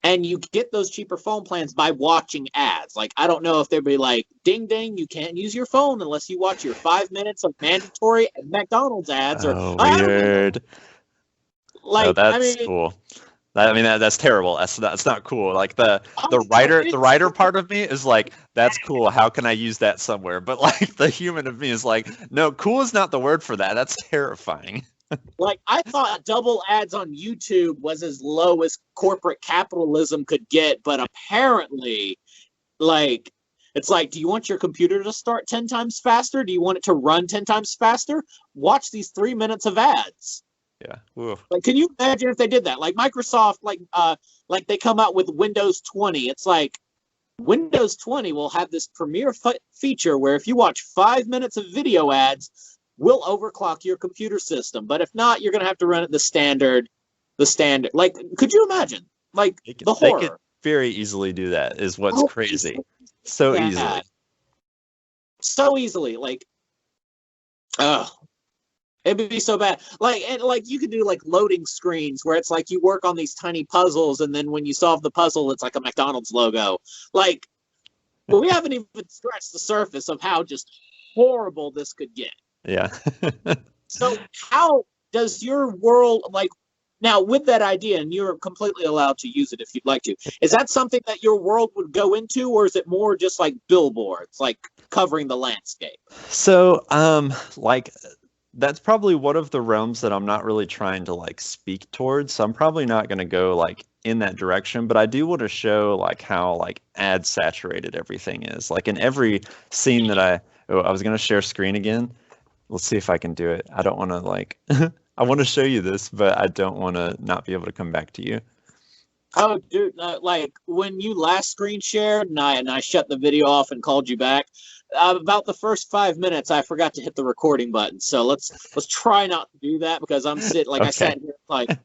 and you get those cheaper phone plans by watching ads. Like, I don't know if they'd be like, ding, ding, you can't use your phone unless you watch your 5 minutes of mandatory McDonald's ads. Oh, weird. Like, oh, that's, I mean, cool. I mean, that's terrible. That's not cool. Like the writer part of me is like, that's cool. How can I use that somewhere? But like the human of me is like, no, cool is not the word for that. That's terrifying. Like, I thought double ads on YouTube was as low as corporate capitalism could get, but apparently, like, it's like, do you want your computer to start 10 times faster? Do you want it to run 10 times faster? Watch these 3 minutes of ads. Yeah. Ooh. Like, can you imagine if they did that? Like Microsoft, like they come out with Windows 20. It's like Windows 20 will have this premier feature where if you watch 5 minutes of video ads, we'll overclock your computer system. But if not, you're going to have to run it the standard. Like, could you imagine? Like, the horror. They could very easily do that is what's crazy. So easily. So easily. Like, it'd be so bad. Like, and like you could do like loading screens where it's like you work on these tiny puzzles, and then when you solve the puzzle, it's like a McDonald's logo. Like, but we haven't even scratched the surface of how just horrible this could get. Yeah. So how does your world, like, now with that idea, and you're completely allowed to use it if you'd like to, is that something that your world would go into, or is it more just like billboards, like covering the landscape? So, like, that's probably one of the realms that I'm not really trying to like speak towards. So I'm probably not going to go like in that direction, but I do want to show like how like ad saturated everything is. Like in every scene that I was going to share screen again. Let's see if I can do it. I don't want to like, I want to show you this, but I don't want to not be able to come back to you. Oh, dude, like when you last screen shared and I shut the video off and called you back, about the first 5 minutes, I forgot to hit the recording button. So let's try not to do that, because I'm sitting, like, okay. I sat here like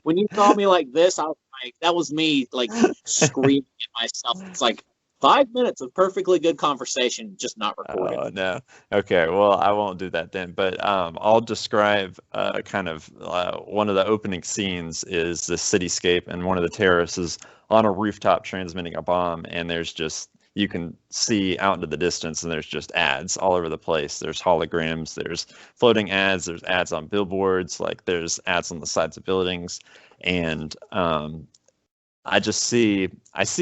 when you saw me like this, I was like, that was me like screaming at myself. It's like 5 minutes of perfectly good conversation, just not recorded. Oh, no. Okay, well, I won't do that then. But I'll describe kind of one of the opening scenes is the cityscape, and one of the terrorists is on a rooftop transmitting a bomb, and there's just, you can see out into the distance, and there's just ads all over the place. There's holograms, there's floating ads, there's ads on billboards, like there's ads on the sides of buildings, and I see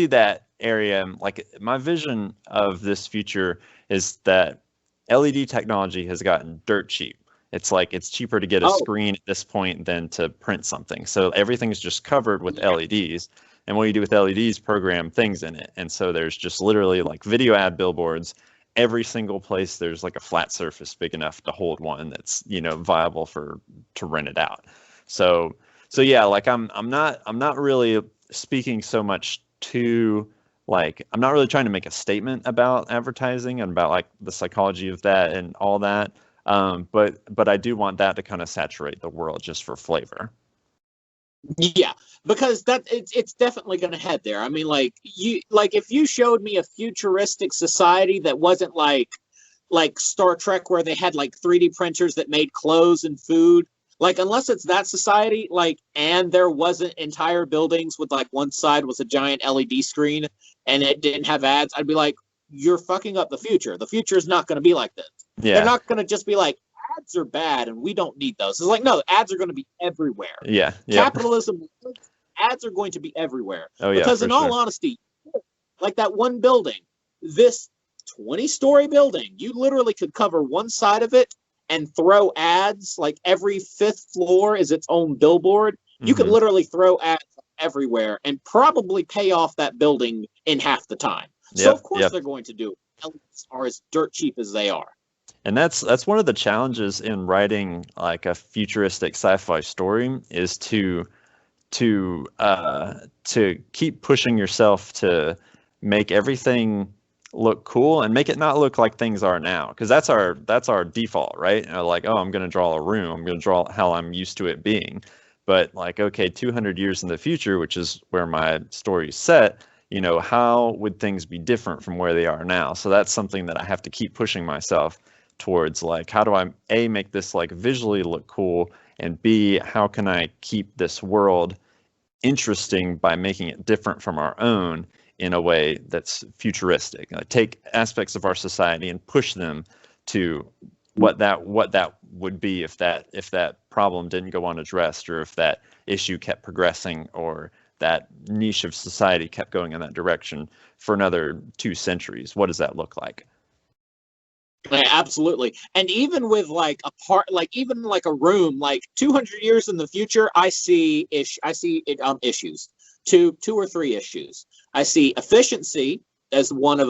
that area. Like, my vision of this future is that LED technology has gotten dirt cheap. It's like it's cheaper to get a screen at this point than to print something. So everything's just covered with LEDs. And what you do with LEDs, program things in it. And so there's just literally like video ad billboards. Every single place there's like a flat surface big enough to hold one that's, you know, viable to rent it out. So yeah, like I'm not really speaking so much to, like, I'm not really trying to make a statement about advertising and about like the psychology of that and all that. But I do want that to kind of saturate the world just for flavor. Yeah, because it's definitely going to head there. I mean, like if you showed me a futuristic society that wasn't like Star Trek, where they had like 3D printers that made clothes and food, like, unless it's that society, like, and there wasn't entire buildings with like one side was a giant LED screen and it didn't have ads, I'd be like, you're fucking up the future. The future is not going to be like this. Yeah. They're not going to just be like ads are bad and we don't need those. It's like, no, ads are going to be everywhere. Yeah. Capitalism, ads are going to be everywhere. Oh, yeah, because in all honesty, like that one building, this 20-story building, you literally could cover one side of it and throw ads. Like every 5th floor is its own billboard. You could literally throw ads everywhere and probably pay off that building in half the time. So of course they're going to do it. Elements are as dirt cheap as they are. And that's one of the challenges in writing like a futuristic sci-fi story, is to keep pushing yourself to make everything look cool and make it not look like things are now, because that's our default, right? Like, oh, I'm going to draw a room, I'm going to draw how I'm used to it being. But like, okay, 200 years in the future, which is where my story is set, you know, how would things be different from where they are now? So that's something that I have to keep pushing myself towards. Like, how do I A, make this like visually look cool, and B, how can I keep this world interesting by making it different from our own in a way that's futuristic? Like, take aspects of our society and push them to what that would be if that problem didn't go unaddressed, or if that issue kept progressing, or that niche of society kept going in that direction for another 2 centuries. What does that look like? Yeah, absolutely. And even with like a part, like even like a room, like 200 years in the future, I see issues, two or three issues. I see efficiency as one of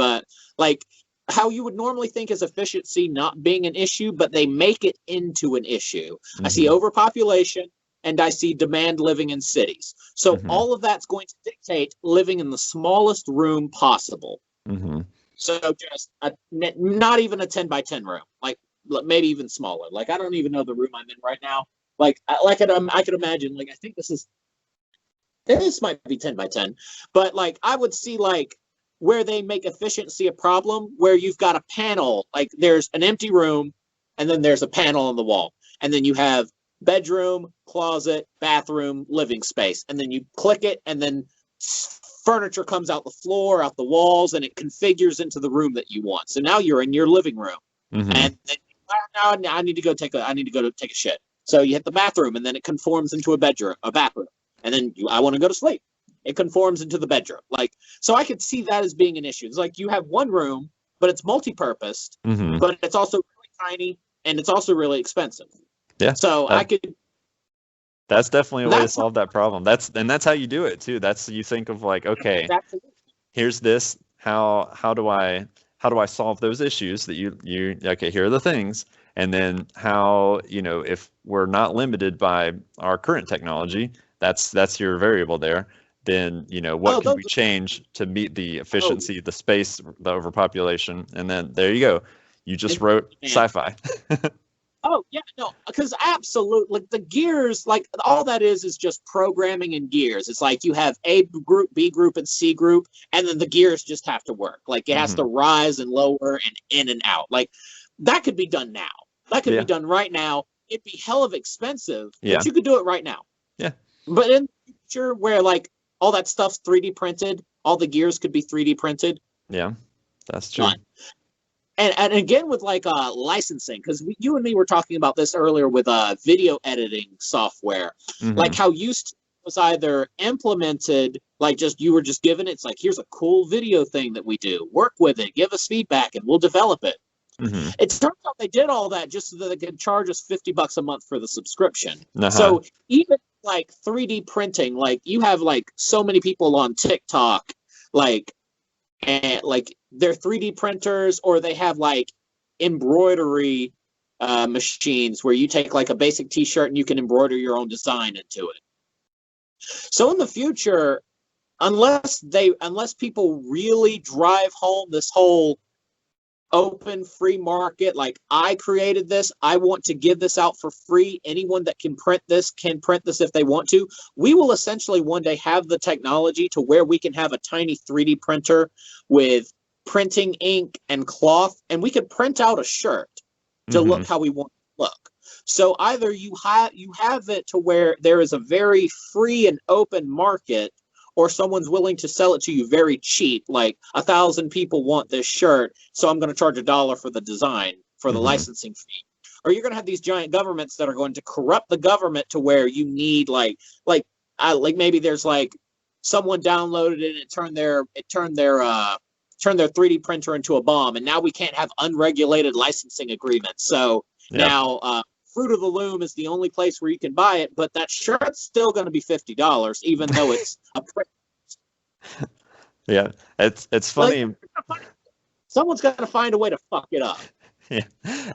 like how you would normally think as efficiency not being an issue, but they make it into an issue. I see overpopulation, and I see demand living in cities. So all of that's going to dictate living in the smallest room possible. So just not even a 10 by 10 room, like maybe even smaller. Like, I don't even know the room I'm in right now. Like I could imagine, like, I think this might be 10 by 10, but like I would see like where they make efficiency a problem, where you've got a panel, like there's an empty room and then there's a panel on the wall, and then you have bedroom, closet, bathroom, living space, and then you click it, and then furniture comes out the floor, out the walls, and it configures into the room that you want. So now you're in your living room, and then now I need to go take a shit. So you hit the bathroom, and then it conforms into a bathroom, and then I want to go to sleep. It conforms into the bedroom. Like, so I could see that as being an issue. It's like you have one room, but it's multi-purposed, but it's also really tiny, and it's also really expensive. Yeah. So that's definitely a way to solve that problem. That's how you do it too. You think of like, okay, here's this. How do I solve those issues that you okay, here are the things. And then how, if we're not limited by our current technology, that's your variable there. Then, what can we change to meet the efficiency, the space, the overpopulation? And then there you go. You just wrote sci-fi. Oh, yeah, no, because absolutely, the gears, like all that is just programming in gears. It's like you have A group, B group, and C group, and then the gears just have to work. Like it has to rise and lower and in and out. Like that could be done now. That could be done right now. It'd be hell of expensive, but you could do it right now. Yeah. But in the future, where like all that stuff's 3D printed, all the gears could be 3D printed. Yeah, that's true. And again with like licensing, because you and me were talking about this earlier with video editing software, like how used was either implemented, like just you were just given it's like, here's a cool video thing that we do, work with it, give us feedback, and we'll develop it. It turns out they did all that just so that they could charge us $50 a month for the subscription. So even like 3D printing, like you have like so many people on TikTok, like they're 3D printers, or they have like embroidery machines where you take like a basic t-shirt and you can embroider your own design into it. So in the future, unless people really drive home this whole open free market, like I created this, I want to give this out for free, anyone that can print this if they want to, we will essentially one day have the technology to where we can have a tiny 3D printer with printing ink and cloth, and we could print out a shirt to look how we want to look. So either you have it to where there is a very free and open market, or someone's willing to sell it to you very cheap, like 1,000 people want this shirt, so I'm going to charge $1 for the design, for the licensing fee. or you're going to have these giant governments that are going to corrupt the government to where you need like maybe there's like someone downloaded it and it turned their 3D printer into a bomb, and now we can't have unregulated licensing agreements. So now Fruit of the Loom is the only place where you can buy it, but that shirt's still going to be $50, even though it's a print. Yeah, it's funny. Like, someone's got to find a way to fuck it up. Yeah,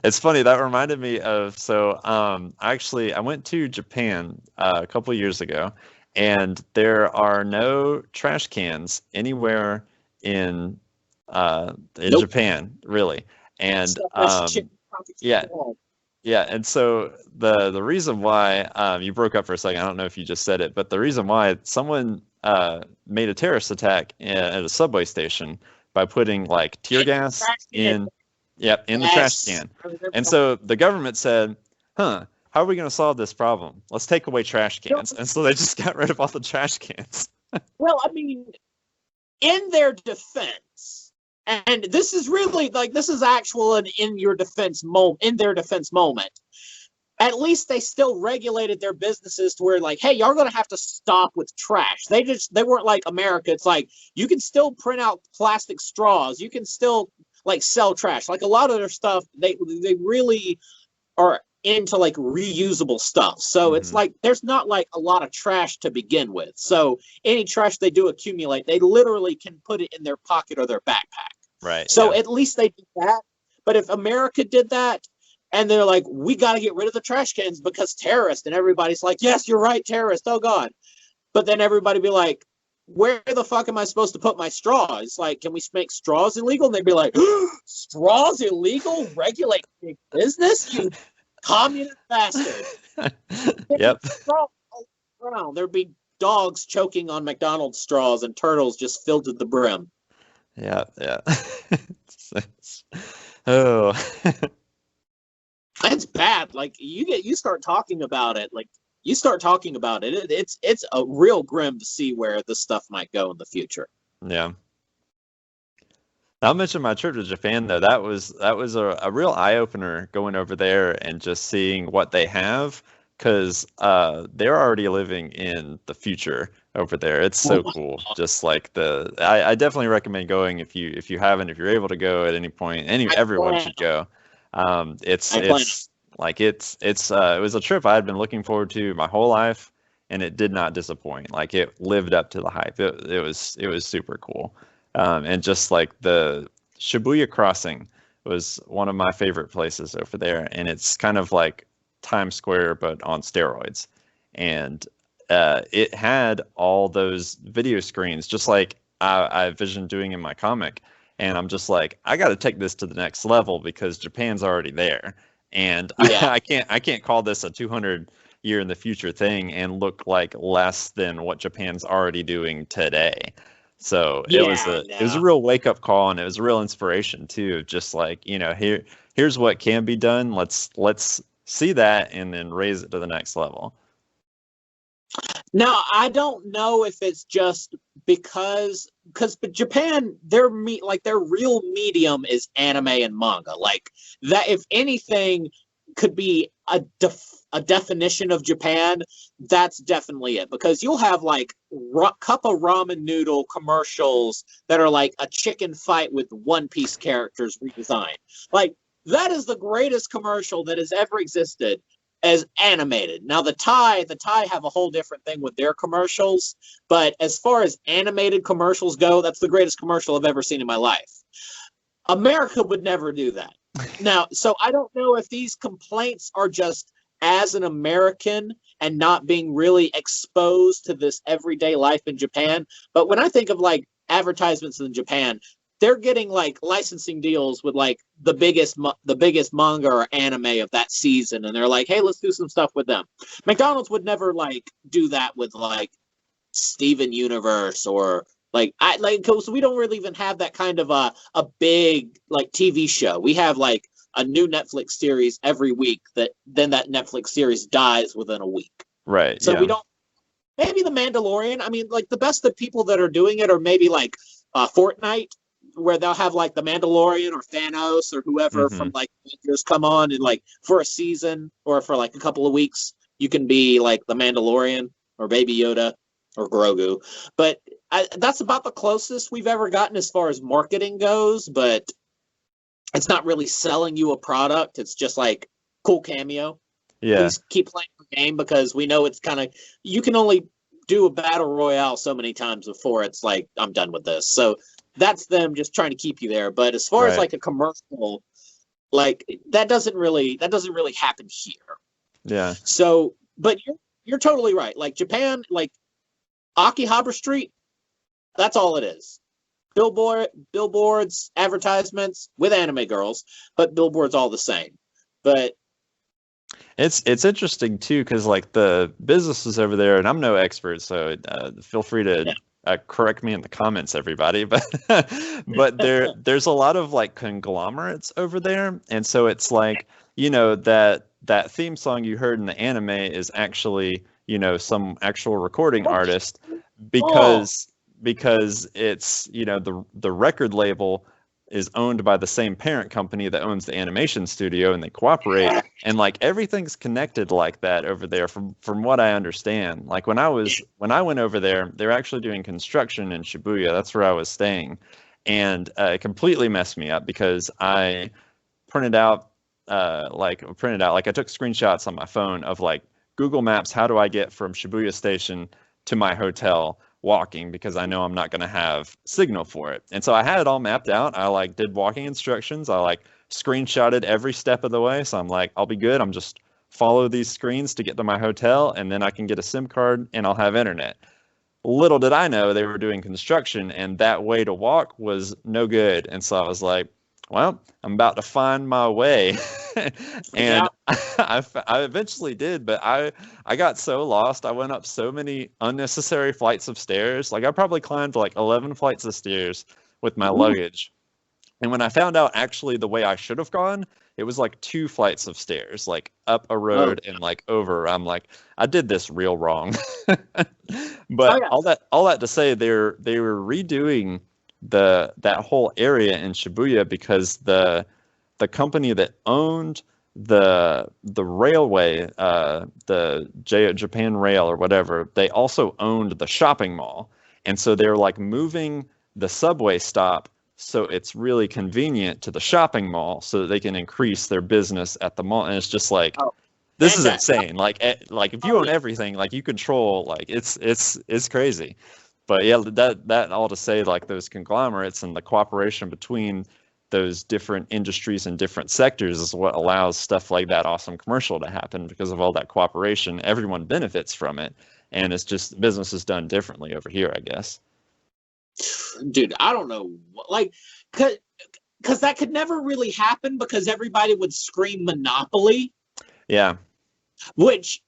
it's funny. That reminded me of, I went to Japan a couple of years ago, and there are no trash cans anywhere in Japan, really. And yeah, and so the reason why you broke up for a second, I don't know if you just said it, but the reason why someone made a terrorist attack at a subway station by putting like tear gas in the trash can. And so the government said, how are we going to solve this problem? Let's take away trash cans. And so they just got rid of all the trash cans. Well, I mean, in their defense, and this is really like, this is actual and in their defense moment, at least they still regulated their businesses to where like, hey, y'all going to have to stop with trash. They weren't like America. It's like, you can still print out plastic straws. You can still like sell trash. Like a lot of their stuff, they really are into like reusable stuff. So it's like, there's not like a lot of trash to begin with. So any trash they do accumulate, they literally can put it in their pocket or their backpack. Right. So at least they did that. But if America did that, and they're like, we got to get rid of the trash cans because terrorists, and everybody's like, yes, you're right, terrorists. Oh God. But then everybody be like, where the fuck am I supposed to put my straws? Like, can we make straws illegal? And they'd be like, straws illegal? Regulate big business? You communist bastard. Yep. There'd be dogs choking on McDonald's straws and turtles just filled to the brim. Yeah. Oh. It's bad. Like you start talking about it. It's a real grim to see where this stuff might go in the future. Yeah. I'll mention my trip to Japan though. That was a real eye opener going over there and just seeing what they have, because they're already living in the future over there. It's so cool. Just like I definitely recommend going if you haven't, if you're able to go at any point. Everyone should go. It was a trip I had been looking forward to my whole life, and it did not disappoint. Like it lived up to the hype. It was super cool. And just like the Shibuya crossing was one of my favorite places over there, and it's kind of like Times Square but on steroids. And it had all those video screens just like I envisioned doing in my comic. And I'm just like, I got to take this to the next level because Japan's already there, and I can't call this a 200-year in the future thing and look like less than what Japan's already doing today. So it was a real wake up call, and it was a real inspiration too. Just like, here's what can be done. Let's see that and then raise it to the next level. Now, I don't know if it's just because Japan, their real medium is anime and manga. Like that, if anything could be a definition of Japan, that's definitely it. Because you'll have like cup of ramen noodle commercials that are like a chicken fight with One Piece characters redesigned. Like that is the greatest commercial that has ever existed as animated. Now the Thai have a whole different thing with their commercials, but as far as animated commercials go, that's the greatest commercial I've ever seen in my life. America would never do that. Now, so I don't know if these complaints are just as an American and not being really exposed to this everyday life in Japan, but when I think of like advertisements in Japan, they're getting like licensing deals with like the biggest manga or anime of that season, and they're like, hey, let's do some stuff with them. McDonald's would never like do that with like Steven Universe or because we don't really even have that kind of a big like TV show. We have like a new Netflix series every week that Netflix series dies within a week. Right. So we don't. Maybe The Mandalorian. I mean, like the best of people that are doing it are maybe like Fortnite. where they'll have like the Mandalorian or Thanos or whoever Mm-hmm. from like Avengers come on, and like for a season or for like a couple of weeks, you can be like the Mandalorian or Baby Yoda or Grogu. But that's about the closest we've ever gotten as far as marketing goes. But it's not really selling you a product. It's just like cool cameo. Yeah. Please keep playing the game, because we know it's kind of, you can only do a battle royale so many times before it's like, I'm done with this. So that's them just trying to keep you there. But as far as like a commercial, like that doesn't really happen here. Yeah. So, but you're totally right. Like Japan, like Akihabara Street, that's all it is. Billboards, advertisements with anime girls, but billboards all the same. But it's interesting too, because like the businesses over there, and I'm no expert, so feel free to correct me in the comments, everybody. But but there's a lot of like conglomerates over there, and so it's like, you know, that theme song you heard in the anime is actually, you know, some actual recording artist, because it's, you know, the record label is owned by the same parent company that owns the animation studio, and they cooperate, and like everything's connected like that over there from what I understand. Like when I went over there, they're actually doing construction in Shibuya. That's where I was staying, and it completely messed me up, because I printed out like I took screenshots on my phone of like Google Maps, how do I get from Shibuya Station to my hotel walking, because I know I'm not going to have signal for it. And so I had it all mapped out. I like did walking instructions. I like screenshotted every step of the way. So I'm like, I'll be good. I'm just follow these screens to get to my hotel, and then I can get a SIM card and I'll have internet. Little did I know they were doing construction, and that way to walk was no good. And so I was like, well, I'm about to find my way. And I eventually did, but I got so lost. I went up so many unnecessary flights of stairs. Like I probably climbed like 11 flights of stairs with my luggage. And when I found out actually the way I should have gone, it was like 2 flights of stairs, like up a road and like over. I'm like, I did this real wrong. But all that to say, they were redoing that whole area in Shibuya, because the company that owned the railway, the Japan Rail or whatever, they also owned the shopping mall, and so they're like moving the subway stop so it's really convenient to the shopping mall, so that they can increase their business at the mall. And it's just like, this is insane. Like if you own everything, like you control, like it's crazy. But yeah, that all to say, like those conglomerates and the cooperation between those different industries and different sectors is what allows stuff like that awesome commercial to happen. Because of all that cooperation, everyone benefits from it, and it's just business is done differently over here, I guess. Dude, I don't know, like, because that could never really happen, because everybody would scream monopoly. Yeah. Which,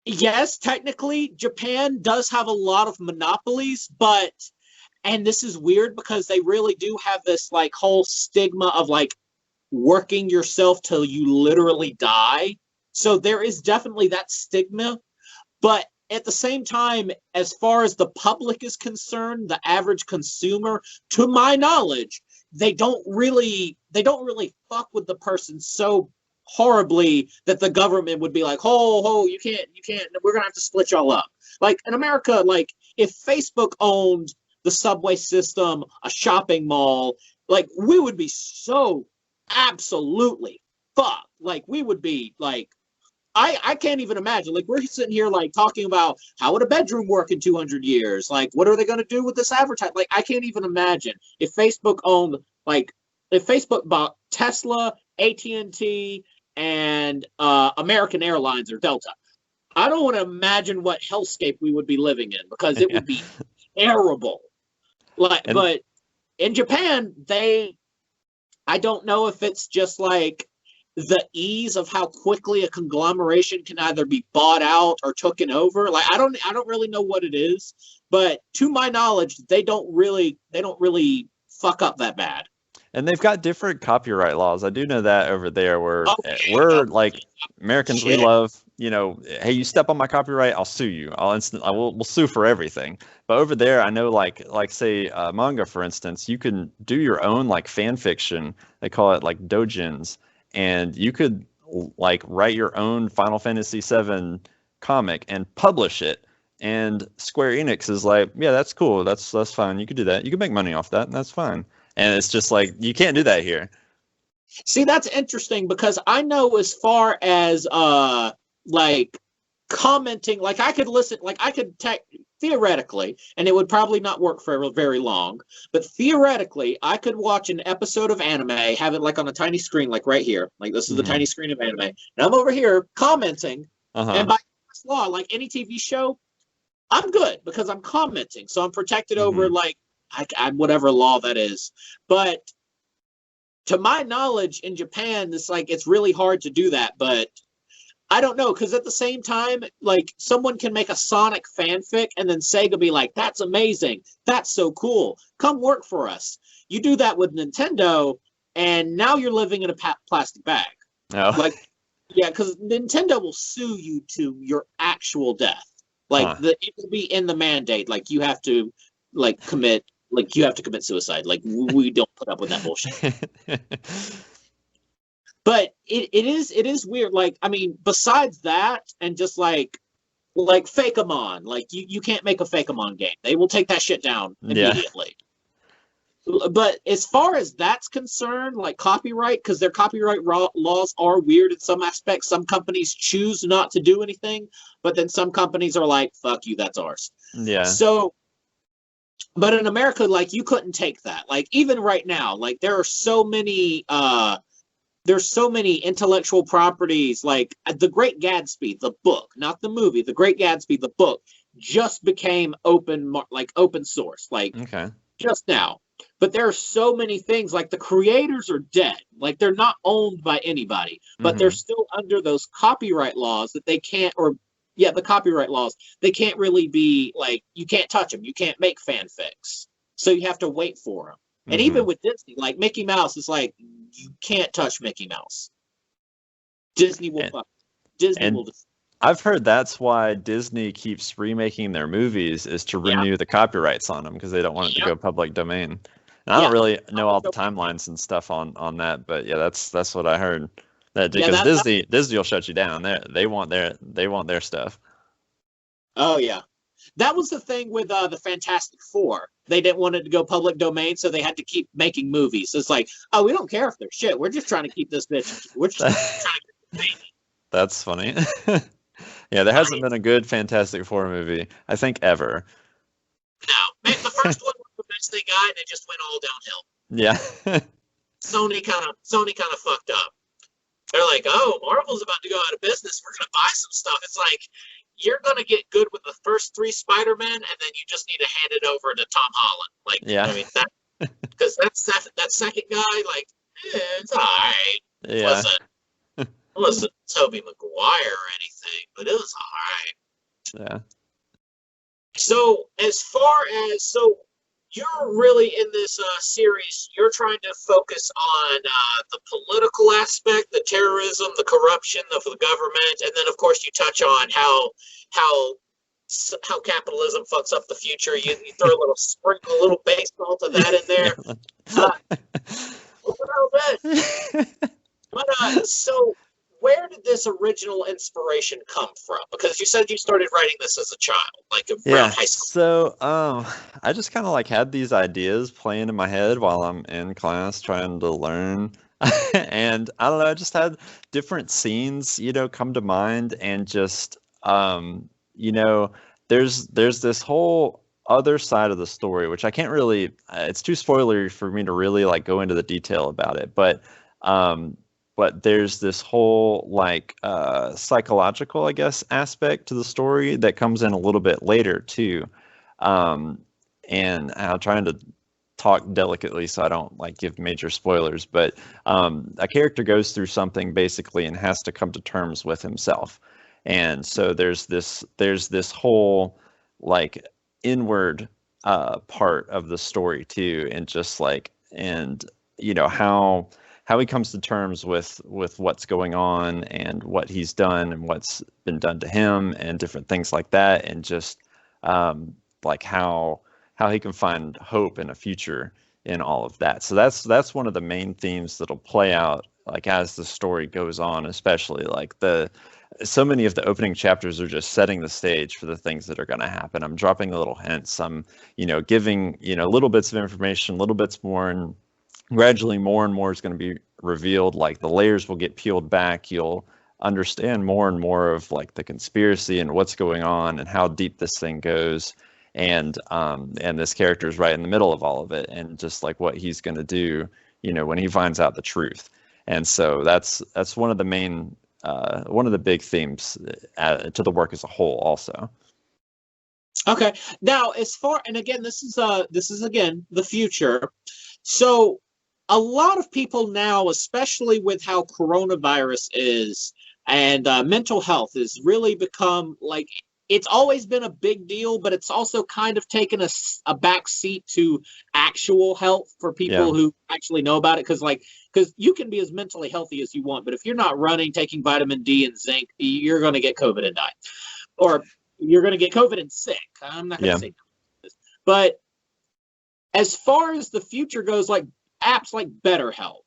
yes, technically, Japan does have a lot of monopolies, but, and this is weird because they really do have this like whole stigma of like working yourself till you literally die. So there is definitely that stigma, but at the same time, as far as the public is concerned, the average consumer, to my knowledge, they don't really fuck with the person so horribly that the government would be like, you can't, we're gonna have to split y'all up. Like in America, like if Facebook owned the subway system, a shopping mall, like we would be so absolutely fucked. Like we would be like, I can't even imagine. Like we're sitting here like talking about how would a bedroom work in 200 years? Like what are they going to do with this advertising? Like I can't even imagine if Facebook owned, like if Facebook bought Tesla, AT&T, and American Airlines or Delta. I don't want to imagine what hellscape we would be living in, because it would be terrible. But in Japan, I don't know if it's just like the ease of how quickly a conglomeration can either be bought out or taken over. Like I don't really know what it is, but to my knowledge, they don't really fuck up that bad. And they've got different copyright laws. I do know that over there, where we're like Americans, we love hey, you step on my copyright, I'll sue you. We'll sue for everything. But over there, I know like say manga, for instance, you can do your own like fan fiction. They call it like dojins, and you could like write your own Final Fantasy VII comic and publish it. And Square Enix is like, yeah, that's cool. That's fine. You could do that. You can make money off that, and that's fine. And it's just like, you can't do that here. See, that's interesting because I know as far as like commenting, like I could listen, like I could theoretically, and it would probably not work for very long, but theoretically, I could watch an episode of anime, have it like on a tiny screen, like right here, like this is the tiny screen of anime, and I'm over here commenting, and by law, like any TV show, I'm good because I'm commenting, so I'm protected over like I whatever law that is, but to my knowledge, in Japan, it's really hard to do that, but I don't know, because at the same time, like, someone can make a Sonic fanfic, and then Sega be like, that's amazing, that's so cool, come work for us. You do that with Nintendo, and now you're living in a plastic bag. Oh. Like, yeah, because Nintendo will sue you to your actual death. Like, it will be in the mandate, like, you have to, like, commit suicide. Like, we don't put up with that bullshit. But it is weird. Like, I mean, besides that, and just like Fakemon, like you can't make a Fakemon game. They will take that shit down immediately. Yeah. But as far as that's concerned, like copyright, because their copyright laws are weird in some aspects. Some companies choose not to do anything, but then some companies are like, "Fuck you, that's ours." Yeah. So. But in America, like, you couldn't take that. Like, even right now, like, there's so many intellectual properties. Like, The Great Gatsby, the book, not the movie, The Great Gatsby, the book, just became open source, like, just now. But there are so many things, like, the creators are dead. Like, they're not owned by anybody, but they're still under those copyright laws that they can't, the copyright laws, they can't really be, like, you can't touch them. You can't make fanfics. So you have to wait for them. And even with Disney, like, Mickey Mouse is like, you can't touch Mickey Mouse. Disney will fuck. Disney will. I've heard that's why Disney keeps remaking their movies, is to renew the copyrights on them, because they don't want it to go public domain. And I don't really know all the timelines and stuff on that, but yeah, that's what I heard. Because Disney will shut you down. They want their stuff. Oh yeah, that was the thing with the Fantastic Four. They didn't want it to go public domain, so they had to keep making movies. It's like, oh, we don't care if they're shit. We're just trying to keep this bitch. We're just trying to get the baby. That's funny. Yeah, there hasn't been a good Fantastic Four movie, I think, ever. No, man, the first one was the best they got, and it just went all downhill. Yeah. Sony kind of fucked up. They're like, oh, Marvel's about to go out of business. We're going to buy some stuff. It's like, you're going to get good with the first 3 Spider-Men, and then you just need to hand it over to Tom Holland. Like, yeah. I mean, because that second guy, like, it's all right. Yeah. It wasn't Tobey Maguire or anything, but it was all right. Yeah. So, you're really in this series, you're trying to focus on the political aspect, the terrorism, the corruption of the government, and then, of course, you touch on how capitalism fucks up the future. You throw a little baseball to that in there. A little bit. But, so where did this original inspiration come from? Because you said you started writing this as a child, like around high school. So I just kind of like had these ideas playing in my head while I'm in class trying to learn. And I don't know, I just had different scenes, come to mind, and just there's this whole other side of the story, which I can't really, it's too spoilery for me to really like go into the detail about it, but there's this whole like psychological, I guess, aspect to the story that comes in a little bit later too. And I'm trying to talk delicately so I don't like give major spoilers, but a character goes through something basically and has to come to terms with himself. And so there's this whole like inward part of the story too, and just like, and how how he comes to terms with what's going on and what he's done and what's been done to him and different things like that, and just like how he can find hope in a future in all of that. So that's one of the main themes that'll play out like as the story goes on, especially like so many of the opening chapters are just setting the stage for the things that are going to happen. I'm dropping little hints. I'm, giving, little bits of information, little bits more, and gradually more and more is going to be revealed. Like the layers will get peeled back. You'll understand more and more of like the conspiracy and what's going on and how deep this thing goes. And this character is right in the middle of all of it, and just like what he's going to do, when he finds out the truth. And so that's one of the main, one of the big themes to the work as a whole, also. Okay. Now, and again, this is again the future. So, a lot of people now, especially with how coronavirus is, and mental health has really become like, it's always been a big deal, but it's also kind of taken a back seat to actual health for people who actually know about it. Because you can be as mentally healthy as you want, but if you're not running, taking vitamin D and zinc, you're going to get COVID and die. Or you're going to get COVID and sick. I'm not going to say this. But as far as the future goes, like apps like BetterHelp,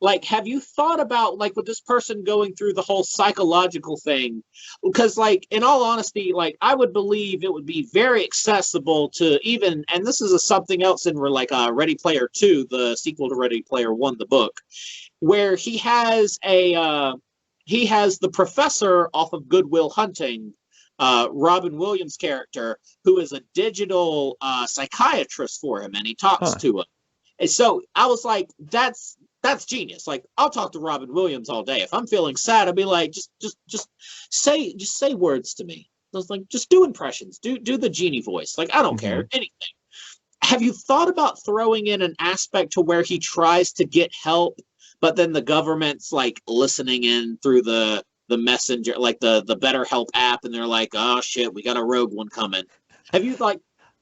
like, have you thought about, like, with this person going through the whole psychological thing? Because, like, in all honesty, like, I would believe it would be very accessible to even, and this is something else in, like, Ready Player 2, the sequel to Ready Player 1, the book, where he has the professor off of Good Will Hunting, Robin Williams' character, who is a digital psychiatrist for him, and he talks to him. And so I was like, that's genius. Like, I'll talk to Robin Williams all day. If I'm feeling sad, I'll be like, just say words to me. I was like, just do impressions. Do the genie voice. Like, I don't care, anything. Have you thought about throwing in an aspect to where he tries to get help, but then the government's like listening in through the messenger, like the BetterHelp app, and they're like, oh shit, we got a rogue one coming. Have you, like,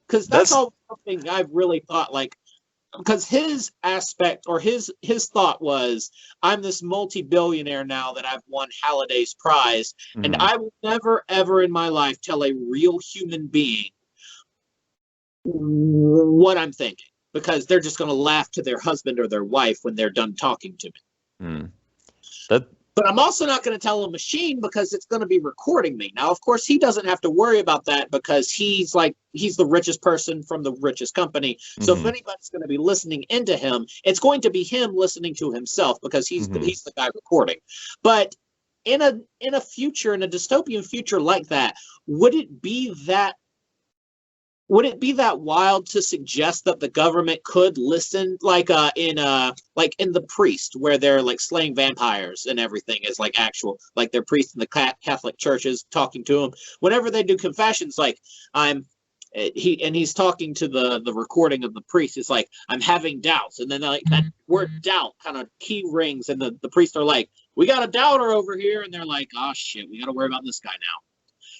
because that's all something I've really thought, like, because his aspect or his thought was, I'm this multi-billionaire now that I've won Halliday's prize, and I will never, ever in my life tell a real human being what I'm thinking, because they're just going to laugh to their husband or their wife when they're done talking to me. But I'm also not going to tell a machine because it's going to be recording me. Now, of course, he doesn't have to worry about that because he's the richest person from the richest company. So if anybody's going to be listening into him, it's going to be him listening to himself because he's the guy recording. But in a dystopian future like that, would it be that wild to suggest that the government could listen, like in The Priest, where they're like slaying vampires and everything is like actual, like their priest in the Catholic churches talking to him whenever they do confessions, like he's talking to the recording of the priest. It's like, I'm having doubts, and then like that word doubt kind of key rings, and the priests are like, we got a doubter over here, and they're like, oh shit, we got to worry about this guy now.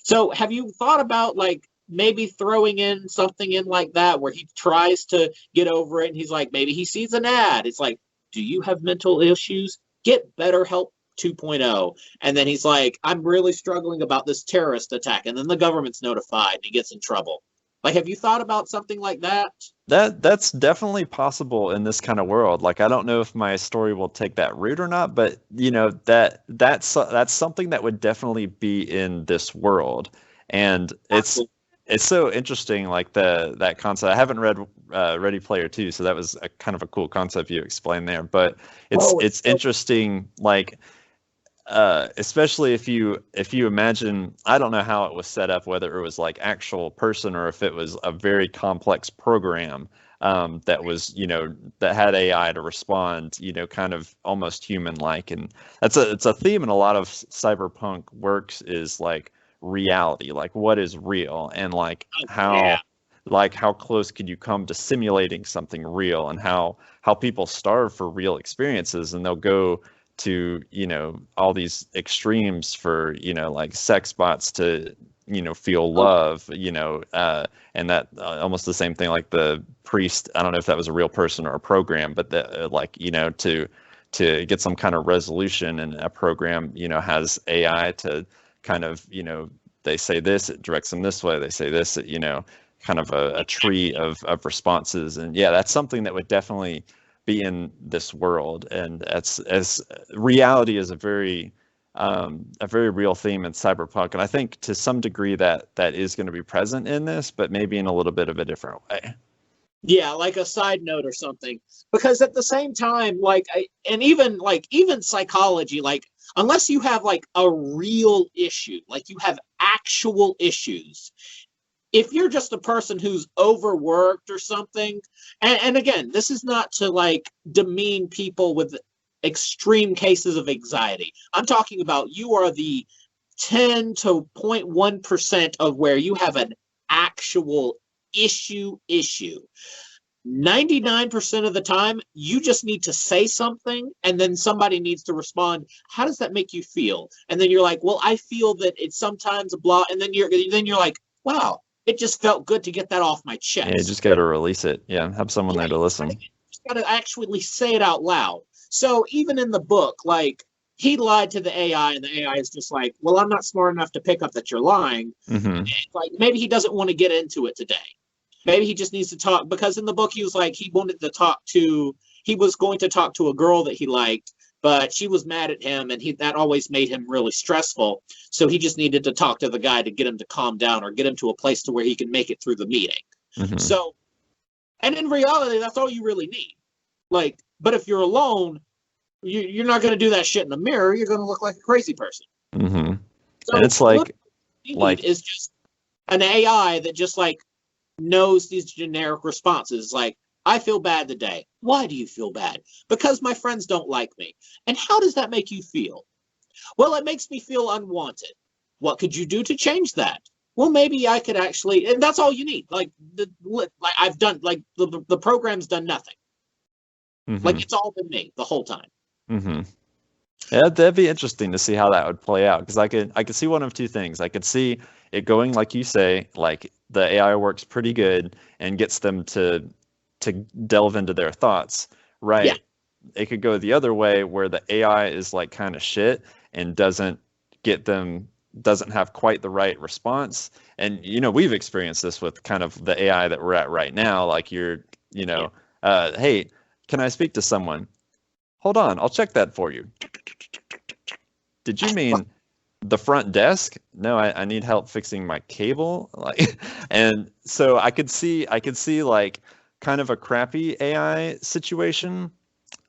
So have you thought about like maybe throwing in something in like that where he tries to get over it, and he's like, maybe he sees an ad, it's like, do you have mental issues? Get BetterHelp 2.0. And then he's like, I'm really struggling about this terrorist attack, and then the government's notified and he gets in trouble. Like, have you thought about something like that? That's definitely possible in this kind of world. Like, I don't know if my story will take that route or not, but that's something that would definitely be in this world. And it's so interesting, like that concept. I haven't read Ready Player 2, so that was a kind of a cool concept you explained there. But it's interesting, like especially if you imagine, I don't know how it was set up, whether it was like actual person or if it was a very complex program that was, that had AI to respond, kind of almost human-like. And it's a theme in a lot of cyberpunk works, is like reality, like what is real, and like how close could you come to simulating something real, and how people starve for real experiences, and they'll go to all these extremes for like sex bots to feel love, and that almost the same thing, like the priest, I don't know if that was a real person or a program, but that like to get some kind of resolution, and a program, you know, has AI to kind of, you know, they say this, it directs them this way. They say this, you know, kind of a tree of responses. And yeah, that's something that would definitely be in this world. And as reality is a very real theme in cyberpunk. And I think to some degree that is going to be present in this, but maybe in a little bit of a different way. Yeah, like a side note or something. Because at the same time, like, even psychology, like, unless you have like a real issue, like you have actual issues, if you're just a person who's overworked or something, and again, this is not to like demean people with extreme cases of anxiety. I'm talking about you are the 10 to 0.1% of where you have an actual issue. 99% of the time, you just need to say something, and then somebody needs to respond. How does that make you feel? And then you're like, well, I feel that it's sometimes a blah. And then you're like, wow, it just felt good to get that off my chest. Yeah, you just got to release it. Yeah, have someone there to listen. You just got to actually say it out loud. So even in the book, like, he lied to the AI, and the AI is just like, well, I'm not smart enough to pick up that you're lying. Mm-hmm. Like, maybe he doesn't want to get into it today. Maybe he just needs to talk, because in the book he was like, he was going to talk to a girl that he liked, but she was mad at him, and that always made him really stressful. So he just needed to talk to the guy to get him to calm down, or get him to a place to where he can make it through the meeting. Mm-hmm. So, and in reality, that's all you really need. Like, but if you're alone, you're not going to do that shit in the mirror. You're going to look like a crazy person. Mm-hmm. So and it's like is just an AI that just like knows these generic responses, like, I feel bad today. Why do you feel bad? Because my friends don't like me. And how does that make you feel? Well, it makes me feel unwanted. What could you do to change that? Well, maybe I could actually, and that's all you need. Like, I've done, like, the program's done nothing. Mm-hmm. Like, it's all been me the whole time. Mm-hmm. Yeah, that'd be interesting to see how that would play out, because I could see one of two things. I could see it going like you say, like the AI works pretty good and gets them to delve into their thoughts, right? Yeah. It could go the other way, where the AI is like kind of shit and doesn't have quite the right response. And you know, we've experienced this with kind of the AI that we're at right now. Like, hey, can I speak to someone? Hold on, I'll check that for you. Did you mean the front desk? No, I need help fixing my cable. Like, and so I could see like kind of a crappy AI situation,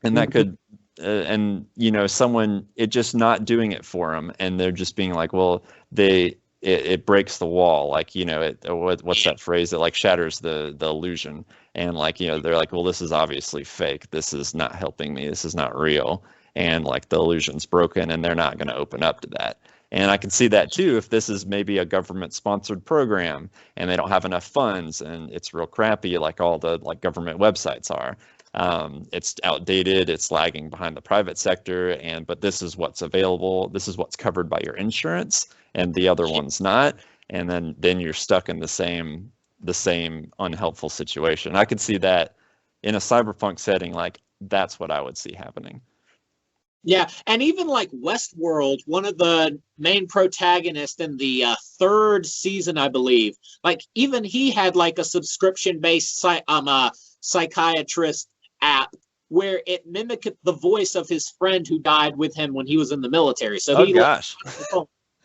and that could, and you know, someone it just not doing it for them, and they're just being like, well, it breaks the wall, like, you know, what's that phrase? It like shatters the illusion, and like, you know, they're like, well, this is obviously fake. This is not helping me. This is not real. And like the illusion's broken, and they're not going to open up to that. And I can see that too, if this is maybe a government sponsored program and they don't have enough funds, and it's real crappy, like all the like government websites are. It's outdated, it's lagging behind the private sector, but this is what's available. This is what's covered by your insurance, and the other one's not. And then you're stuck in the same unhelpful situation. I could see that in a cyberpunk setting, like that's what I would see happening. Yeah, and even like Westworld, one of the main protagonists in the third season, I believe, like even he had like a subscription-based psychiatrist app where it mimicked the voice of his friend who died with him when he was in the military. So gosh.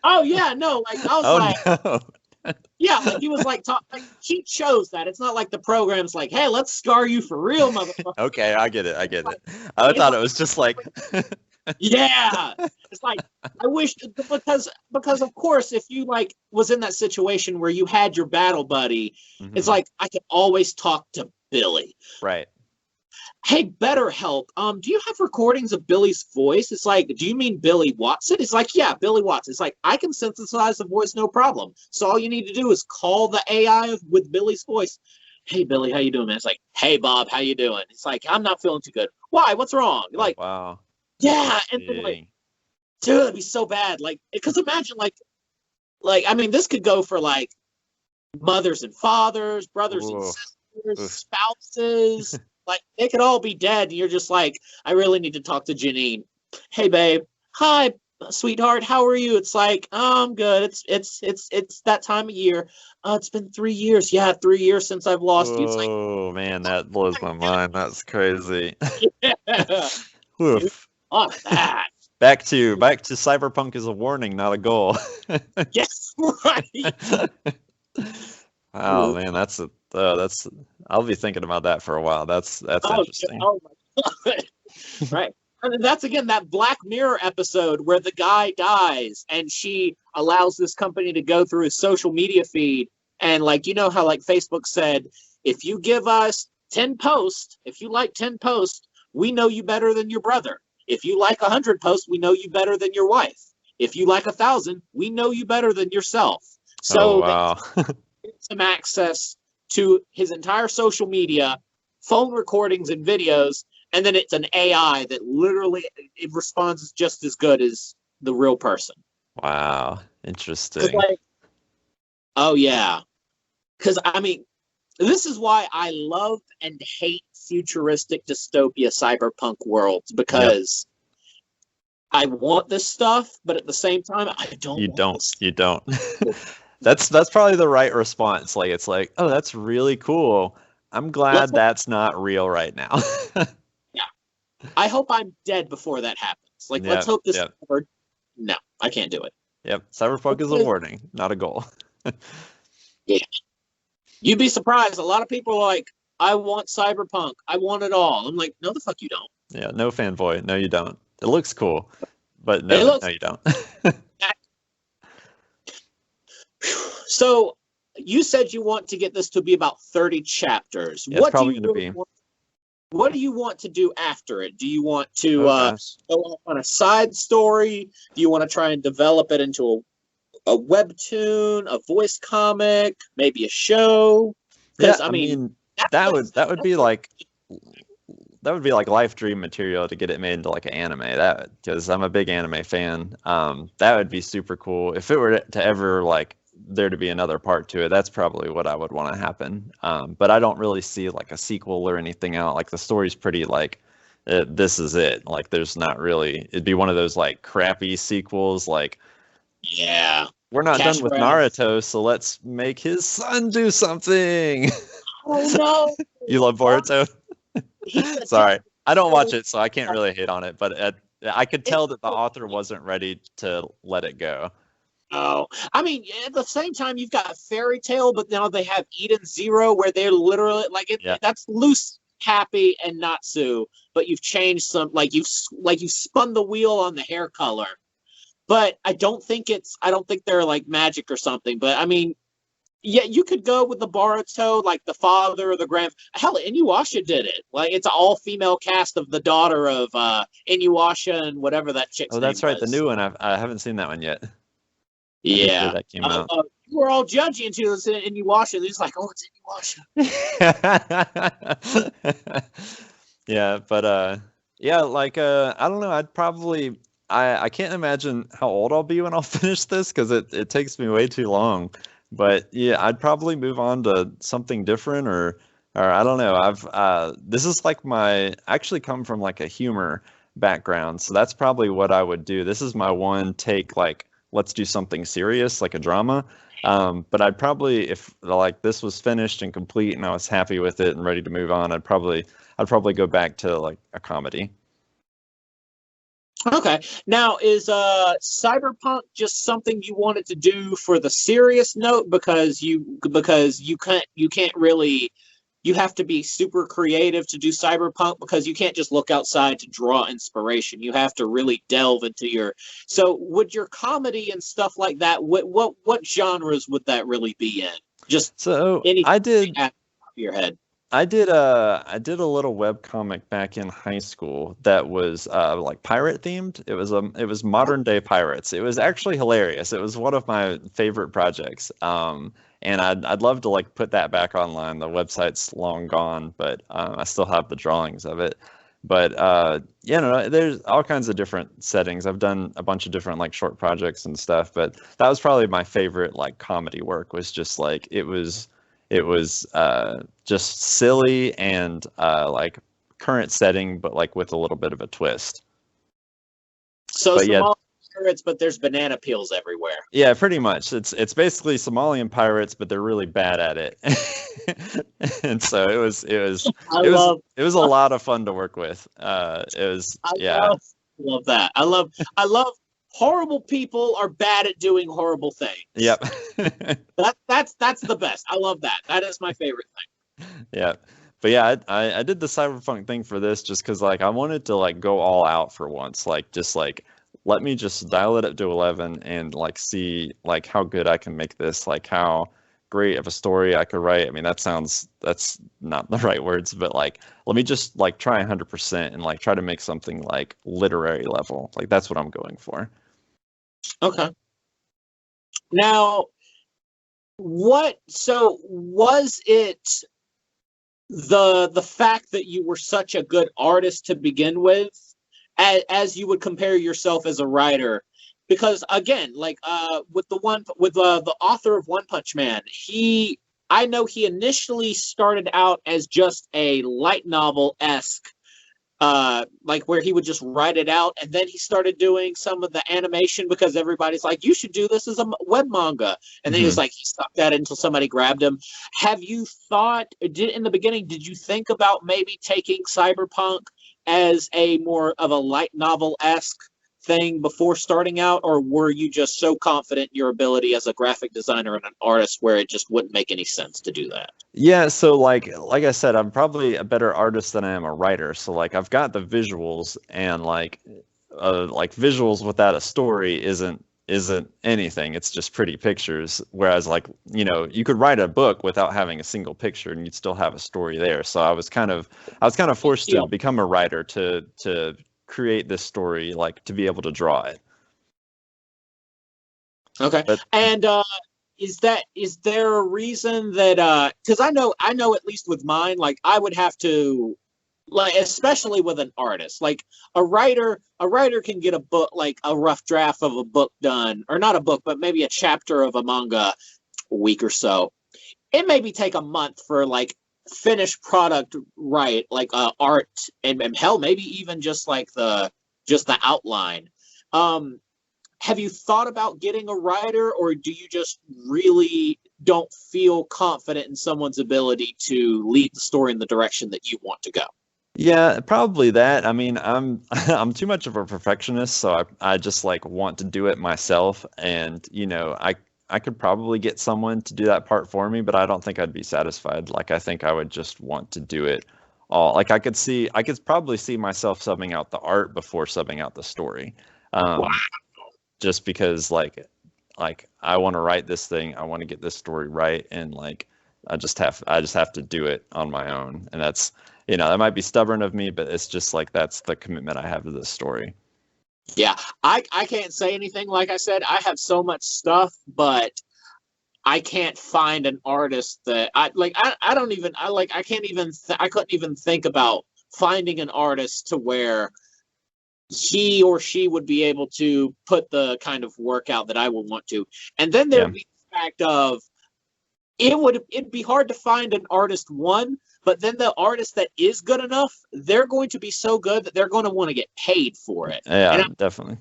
Oh yeah, no, like I was no. Yeah, like he was like, he chose that. It's not like the program's like, hey, let's scar you for real, motherfucker. Okay, I get it. I thought it was just like. Yeah, it's like, I wish, because of course, if you like was in that situation where you had your battle buddy, it's like, I can always talk to Billy. Right. Hey, BetterHelp, do you have recordings of Billy's voice? It's like, do you mean Billy Watson? It's like, yeah, Billy Watson. It's like, I can synthesize the voice, no problem. So all you need to do is call the AI with Billy's voice. Hey, Billy, how you doing, man? It's like, hey, Bob, how you doing? It's like, I'm not feeling too good. Why? What's wrong? Like, wow. Yeah, and then like, dude, it'd be so bad. Like, because imagine like, I mean, this could go for like mothers and fathers, brothers and sisters, spouses. Like they could all be dead, and you're just like, I really need to talk to Janine. Hey, babe. Hi, sweetheart. How are you? It's like, oh, I'm good. It's that time of year. It's been 3 years. Yeah, 3 years since I've lost you. It's like, Oh man, that blows my mind. That's crazy. yeah, Oof. fuck that. Back to cyberpunk is a warning, not a goal. Yes, right. Oh man, that's I'll be thinking about that for a while. That's interesting. Oh my God. Right. And that's again that Black Mirror episode where the guy dies and she allows this company to go through his social media feed. And like, you know how like Facebook said, if you give us 10 posts, if you like 10 posts, we know you better than your brother. If you like 100 posts, we know you better than your wife. If you like 1,000, we know you better than yourself. So wow. some access to his entire social media, phone recordings and videos, and then it's an AI that literally it responds just as good as the real person. Wow, interesting. Like, oh yeah, because I mean, this is why I love and hate futuristic dystopia cyberpunk worlds because I want this stuff, but at the same time, I don't. You don't. That's probably the right response. Like it's like, oh, that's really cool. I'm glad that's not real right now. Yeah. I hope I'm dead before that happens. Like, let's hope this never... No, I can't do it. Yep. Cyberpunk is a warning, not a goal. Yeah. You'd be surprised. A lot of people are like, I want cyberpunk. I want it all. I'm like, no, the fuck you don't. Yeah, no fanboy. No, you don't. It looks cool, but no, no, you don't. So, you said you want to get this to be about 30 chapters. Yeah, what probably going to be. What do you want to do after it? Do you want to go on a side story? Do you want to try and develop it into a webtoon, a voice comic, maybe a show? Yeah, I mean that would be like life dream material to get it made into like an anime. That because I'm a big anime fan. That would be super cool if it were to ever like there to be another part to it. That's probably what I would want to happen. But I don't really see like a sequel or anything out. Like the story's pretty like this is it. Like there's not really. It'd be one of those like crappy sequels. Like we're not done with Naruto, so let's make his son do something. Oh no! You love Boruto? Sorry, I don't watch it, so I can't really hate on it. But I could tell that the author wasn't ready to let it go. Oh, I mean, at the same time, you've got Fairy Tail, but now they have Eden Zero, where they're literally like that's loose, happy, and Natsu. But you've changed some, like you've spun the wheel on the hair color. But I don't think they're like magic or something. But I mean, yeah, you could go with the Boruto, like the father or the grand. Hell, Inuyasha did it. Like it's an all-female cast of the daughter of Inuyasha and whatever that chick's name that's right, was. the new one. I haven't seen that one yet. Yeah, that came out. You were all judgy until it's Inuyasha. And he's like, oh, it's Inuyasha. Yeah, but yeah, like I don't know. I'd probably I can't imagine how old I'll be when I'll finish this because it takes me way too long. But yeah, I'd probably move on to something different or I don't know. I've this is like I actually come from like a humor background, so that's probably what I would do. This is my one take, like let's do something serious, like a drama. But I'd probably, if like this was finished and complete and I was happy with it and ready to move on, I'd probably go back to like a comedy. Okay. Now, is cyberpunk just something you wanted to do for the serious note because you can't really, you have to be super creative to do cyberpunk because you can't just look outside to draw inspiration. You have to really delve into your. So, would your comedy and stuff like that? What genres would that really be in? Just so anything I did at your head. I did a little web comic back in high school that was like pirate themed. It was modern day pirates. It was actually hilarious. It was one of my favorite projects. And I'd love to like put that back online. The website's long gone, but I still have the drawings of it. But there's all kinds of different settings. I've done a bunch of different like short projects and stuff, but that was probably my favorite like comedy work. Was just like it was it was just silly and like current setting, but like with a little bit of a twist. So Somali pirates, but there's banana peels everywhere. Yeah, pretty much. It's basically Somalian pirates, but they're really bad at it. And so it was a lot of fun to work with. I love that. I love horrible people are bad at doing horrible things. Yep. That's the best. I love that. That is my favorite thing. Yeah. But yeah, I did the cyberpunk thing for this just because like I wanted to like go all out for once. Like just like let me just dial it up to 11 and like see like how good I can make this, like how great of a story I could write. I mean, that's not the right words, but like let me just like try 100% and like try to make something like literary level. Like that's what I'm going for. Okay. Now, so was it the fact that you were such a good artist to begin with, as you would compare yourself as a writer? Because again, like with the author of One Punch Man, I know he initially started out as just a light novel-esque, like where he would just write it out, and then he started doing some of the animation because everybody's like, you should do this as a web manga, and then he stuck that until somebody grabbed him. Have you thought, in the beginning, did you think about maybe taking cyberpunk as a more of a light novel-esque thing before starting out, or were you just so confident in your ability as a graphic designer and an artist where it just wouldn't make any sense to do that? Yeah, so like I said, I'm probably a better artist than I am a writer. So like I've got the visuals, and like visuals without a story isn't anything. It's just pretty pictures. Whereas like, you know, you could write a book without having a single picture and you'd still have a story there. So I was kind of forced to become a writer to create this story, like to be able to draw it. Okay. And is there a reason that because I know at least with mine, like I would have to, like, especially with an artist, like a writer can get a book, like a rough draft of a book done, or not a book, but maybe a chapter of a manga a week or so. It maybe take a month for like finished product, right? Like art and hell, maybe even just like the outline. Have you thought about getting a writer, or do you just really don't feel confident in someone's ability to lead the story in the direction that you want to go? Yeah, probably that. I mean, I'm too much of a perfectionist, so I just like want to do it myself, and you know, I could probably get someone to do that part for me, but I don't think I'd be satisfied. Like I think I would just want to do it all. Like I could probably see myself subbing out the art before subbing out the story. Wow. Just because like I want to write this thing, I want to get this story right, and like I just have to do it on my own. And that's, you know, that might be stubborn of me, but it's just like that's the commitment I have to this story. Yeah, I can't say anything. Like I said, I have so much stuff, but I can't find an artist that I couldn't even think about finding an artist to where he or she would be able to put the kind of work out that I would want to. And then there'd be the fact of it'd be hard to find an artist, one, but then the artist that is good enough, they're going to be so good that they're going to want to get paid for it. Yeah, definitely.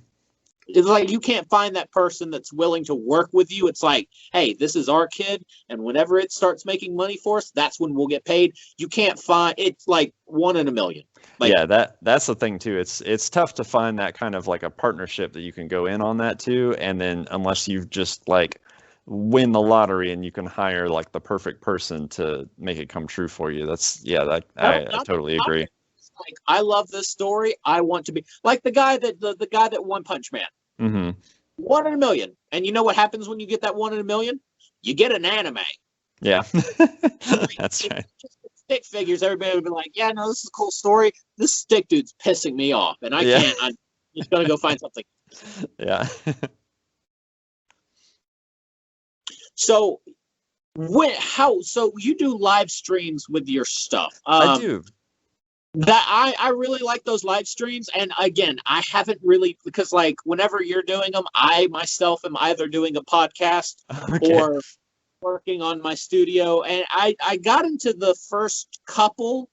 It's like you can't find that person that's willing to work with you. It's like, hey, this is our kid, and whenever it starts making money for us, that's when we'll get paid. You can't find, it's like 1 in a million. Like, yeah, that's the thing too. It's tough to find that kind of like a partnership that you can go in on that too, and then unless you've just like win the lottery and you can hire like the perfect person to make it come true for you. I totally agree. Like, I love this story. I want to be like the guy that One Punch Man. Mm-hmm. 1 in a million. And you know what happens when you get that 1 in a million? You get an anime. Yeah. That's right. Just stick figures, everybody would be like, yeah, no, this is a cool story. This stick dude's pissing me off, and I can't. I'm just gonna go find something. Yeah. So so you do live streams with your stuff? I do. That I really like those live streams, and again, I haven't really, because like whenever you're doing them, I myself am either doing a podcast working on my studio, and I got into the first couple,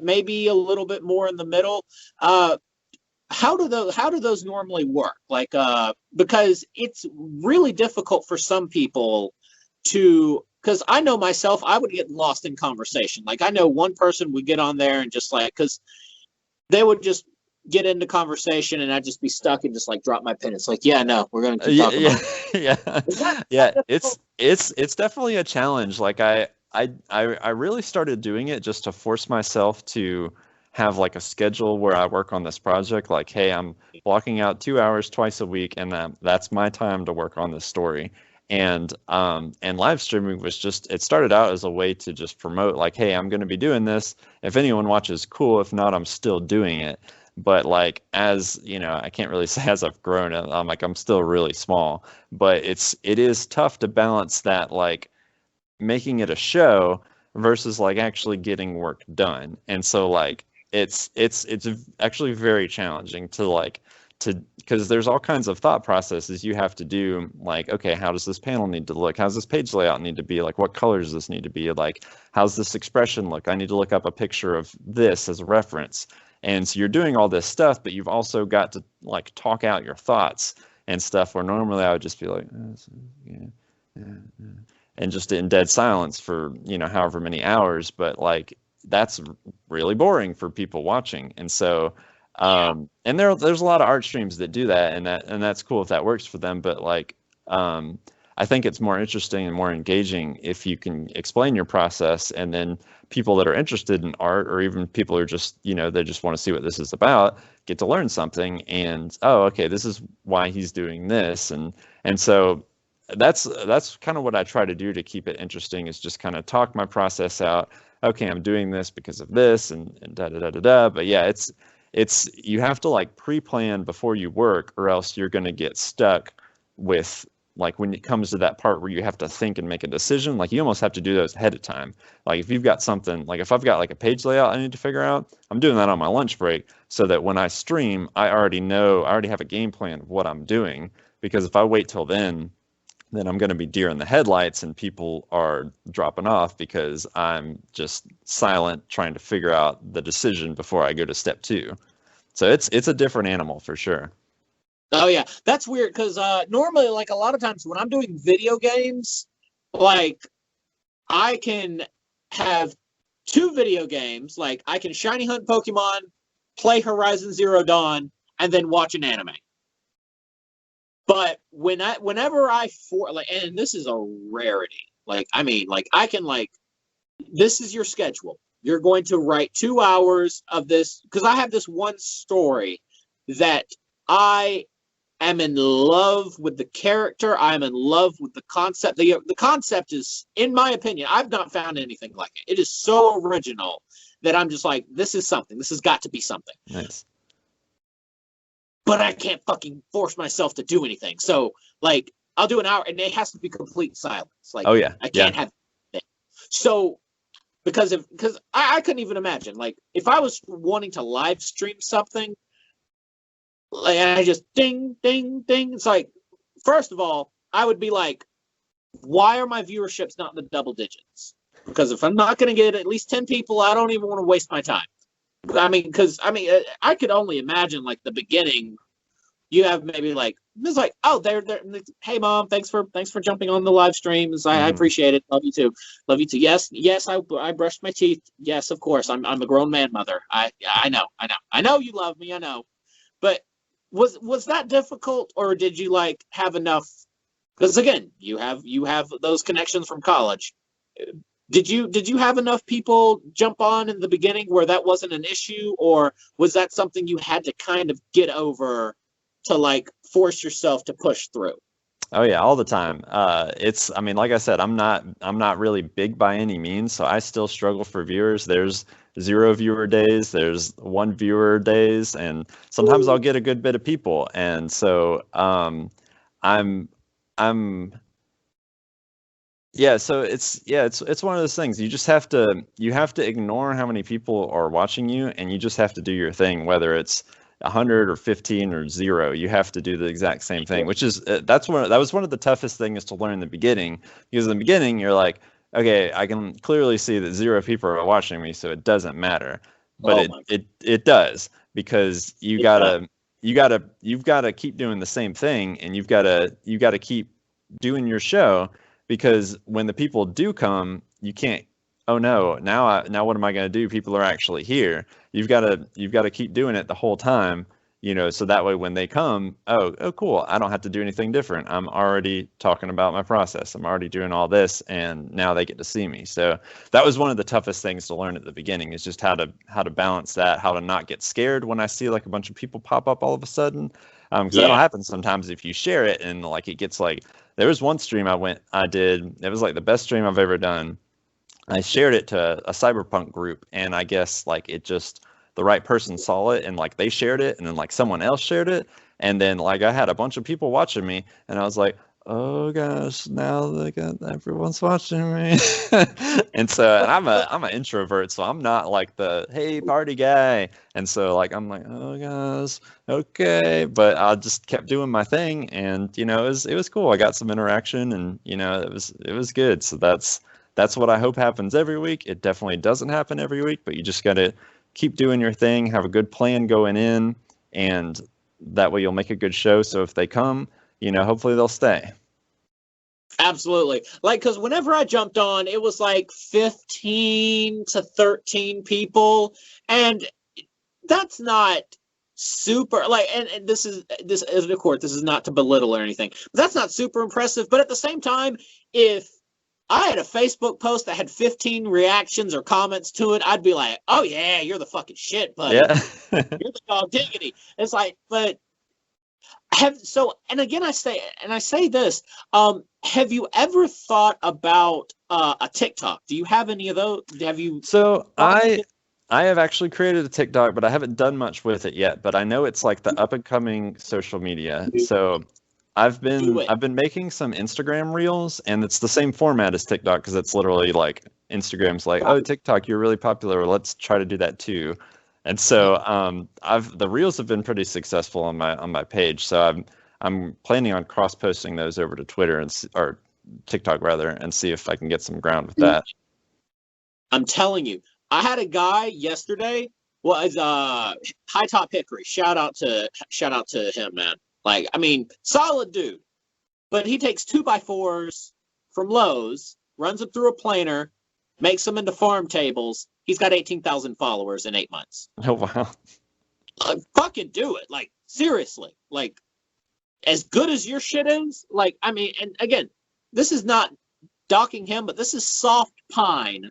maybe a little bit more in the middle. How do those normally work? Like, because it's really difficult for some people to, because I know myself, I would get lost in conversation. Like, I know one person would get on there and just like, because they would just get into conversation and I'd just be stuck and just like drop my pen. It's like, yeah, no, we're gonna keep talking about it. Yeah. It's definitely a challenge. Like I really started doing it just to force myself to have like a schedule where I work on this project. Like, hey, I'm blocking out 2 hours twice a week, and that's my time to work on this story. And live streaming was just, it started out as a way to just promote, like, hey, I'm going to be doing this. If anyone watches, cool. If not, I'm still doing it. But like, as you know, I can't really say as I've grown, I'm still really small, but it is tough to balance that, like making it a show versus like actually getting work done. And so like, it's actually very challenging because there's all kinds of thought processes you have to do. Like, okay, how does this panel need to look? How's this page layout need to be? Like, what colors does this need to be? Like, how's this expression look? I need to look up a picture of this as a reference. And so you're doing all this stuff, but you've also got to like talk out your thoughts and stuff, where normally I would just be like, and just in dead silence for, however many hours. But like, that's really boring for people watching. And so, and there's a lot of art streams that do that, and that's cool if that works for them. But like, I think it's more interesting and more engaging if you can explain your process, and then people that are interested in art, or even people who are just, they just want to see what this is about, get to learn something. And, oh, okay, this is why he's doing this. And so that's kind of what I try to do to keep it interesting, is just kind of talk my process out. Okay, I'm doing this because of this, and da da da da da. But yeah, it's you have to like pre-plan before you work, or else you're going to get stuck with, like, when it comes to that part where you have to think and make a decision. Like, you almost have to do those ahead of time. Like, if you've got something, like if I've got like a page layout I need to figure out, I'm doing that on my lunch break, so that when I stream, I already have a game plan of what I'm doing. Because if I wait till then I'm going to be deer in the headlights, and people are dropping off because I'm just silent trying to figure out the decision before I go to step 2. So it's a different animal for sure. Oh yeah, that's weird, because normally, like, a lot of times when I'm doing video games, like, I can have 2 video games. Like, I can shiny hunt Pokemon, play Horizon Zero Dawn, and then watch an anime. But whenever and this is a rarity. Like, I mean, like, I can, like, this is your schedule. You're going to write 2 hours of this, because I have this one story that I am in love with the character. I'm in love with the concept. The concept is, in my opinion, I've not found anything like it. It is so original that I'm just like, this is something. This has got to be something. Nice. But I can't fucking force myself to do anything. So, like, I'll do an hour, and it has to be complete silence. Like, oh yeah, I can't have it. So, because I couldn't even imagine, like, if I was wanting to live stream something, like, I just ding, ding, ding. It's like, first of all, I would be like, why are my viewerships not in the double digits? Because if I'm not going to get at least 10 people, I don't even want to waste my time. I mean, I could only imagine, like, the beginning. You have maybe like, it's like, oh, they're hey mom, thanks for jumping on the live streams. I appreciate it. Love you too. Yes, I brushed my teeth. Yes, of course. I'm a grown man, mother. I know you love me. I know. But was that difficult, or did you like have enough? Because again, you have those connections from college. Did you have enough people jump on in the beginning where that wasn't an issue, or was that something you had to kind of get over to, like, force yourself to push through? Oh yeah, all the time. I mean, like I said, I'm not really big by any means, so I still struggle for viewers. There's 0 viewer days, there's 1 viewer days, and sometimes I'll get a good bit of people. And so I'm yeah, so it's one of those things. You just have to ignore how many people are watching you, and you just have to do your thing, whether it's 100 or 15 or 0. You have to do the exact same thing, which is that was one of the toughest things to learn in the beginning, because in the beginning you're like, okay, I can clearly see that 0 people are watching me, so it doesn't matter. But it does, because you've got to keep doing the same thing, and you've got to keep doing your show, because when the people do come, you can't, oh no, now what am I going to do? People are actually here. You've got to keep doing it the whole time, so that way when they come, oh cool, I don't have to do anything different. I'm already talking about my process. I'm already doing all this, and now they get to see me. So that was one of the toughest things to learn at the beginning, is just how to balance that, how to not get scared when I see like a bunch of people pop up all of a sudden. Because that'll happen sometimes if you share it, and like it gets like, there was one stream I did, it was like the best stream I've ever done. I shared it to a cyberpunk group, and I guess like it just, the right person saw it, and like they shared it, and then like someone else shared it, and then like I had a bunch of people watching me, and I was like, oh gosh, now everyone's watching me. and I'm an introvert, so I'm not like the hey party guy, and so like I'm like, oh gosh, okay, but I just kept doing my thing, and it was cool. I got some interaction, and it was good. So that's what I hope happens every week. It definitely doesn't happen every week, but you just got to keep doing your thing, have a good plan going in, and that way you'll make a good show. So if they come, hopefully they'll stay. Absolutely. Like, because whenever I jumped on, it was like 15 to 13 people, and that's not super, like, and this is of course, this is not to belittle or anything, but that's not super impressive. But at the same time, if I had a Facebook post that had 15 reactions or comments to it, I'd be like, oh yeah, you're the fucking shit, buddy. Yeah. You're the dog diggity. It's like, but and again, I say this, have you ever thought about a TikTok? Do you have any of those? Have you? So I have actually created a TikTok, but I haven't done much with it yet, but I know it's like the up and coming social media. So I've been making some Instagram reels, and it's the same format as TikTok, because it's literally like Instagram's like, oh, TikTok, you're really popular, let's try to do that too. And so the reels have been pretty successful on my page. So I'm planning on cross posting those over to Twitter or TikTok rather, and see if I can get some ground with that. I'm telling you, I had a guy yesterday. Was High Top Hickory. Shout out to him, man. Like, I mean, solid dude. But he takes 2x4s from Lowe's, runs them through a planer, makes them into farm tables. He's got 18,000 followers in 8 months. Oh, wow. Fucking do it. Like, seriously. Like, as good as your shit is, like, I mean, and again, this is not docking him, but this is soft pine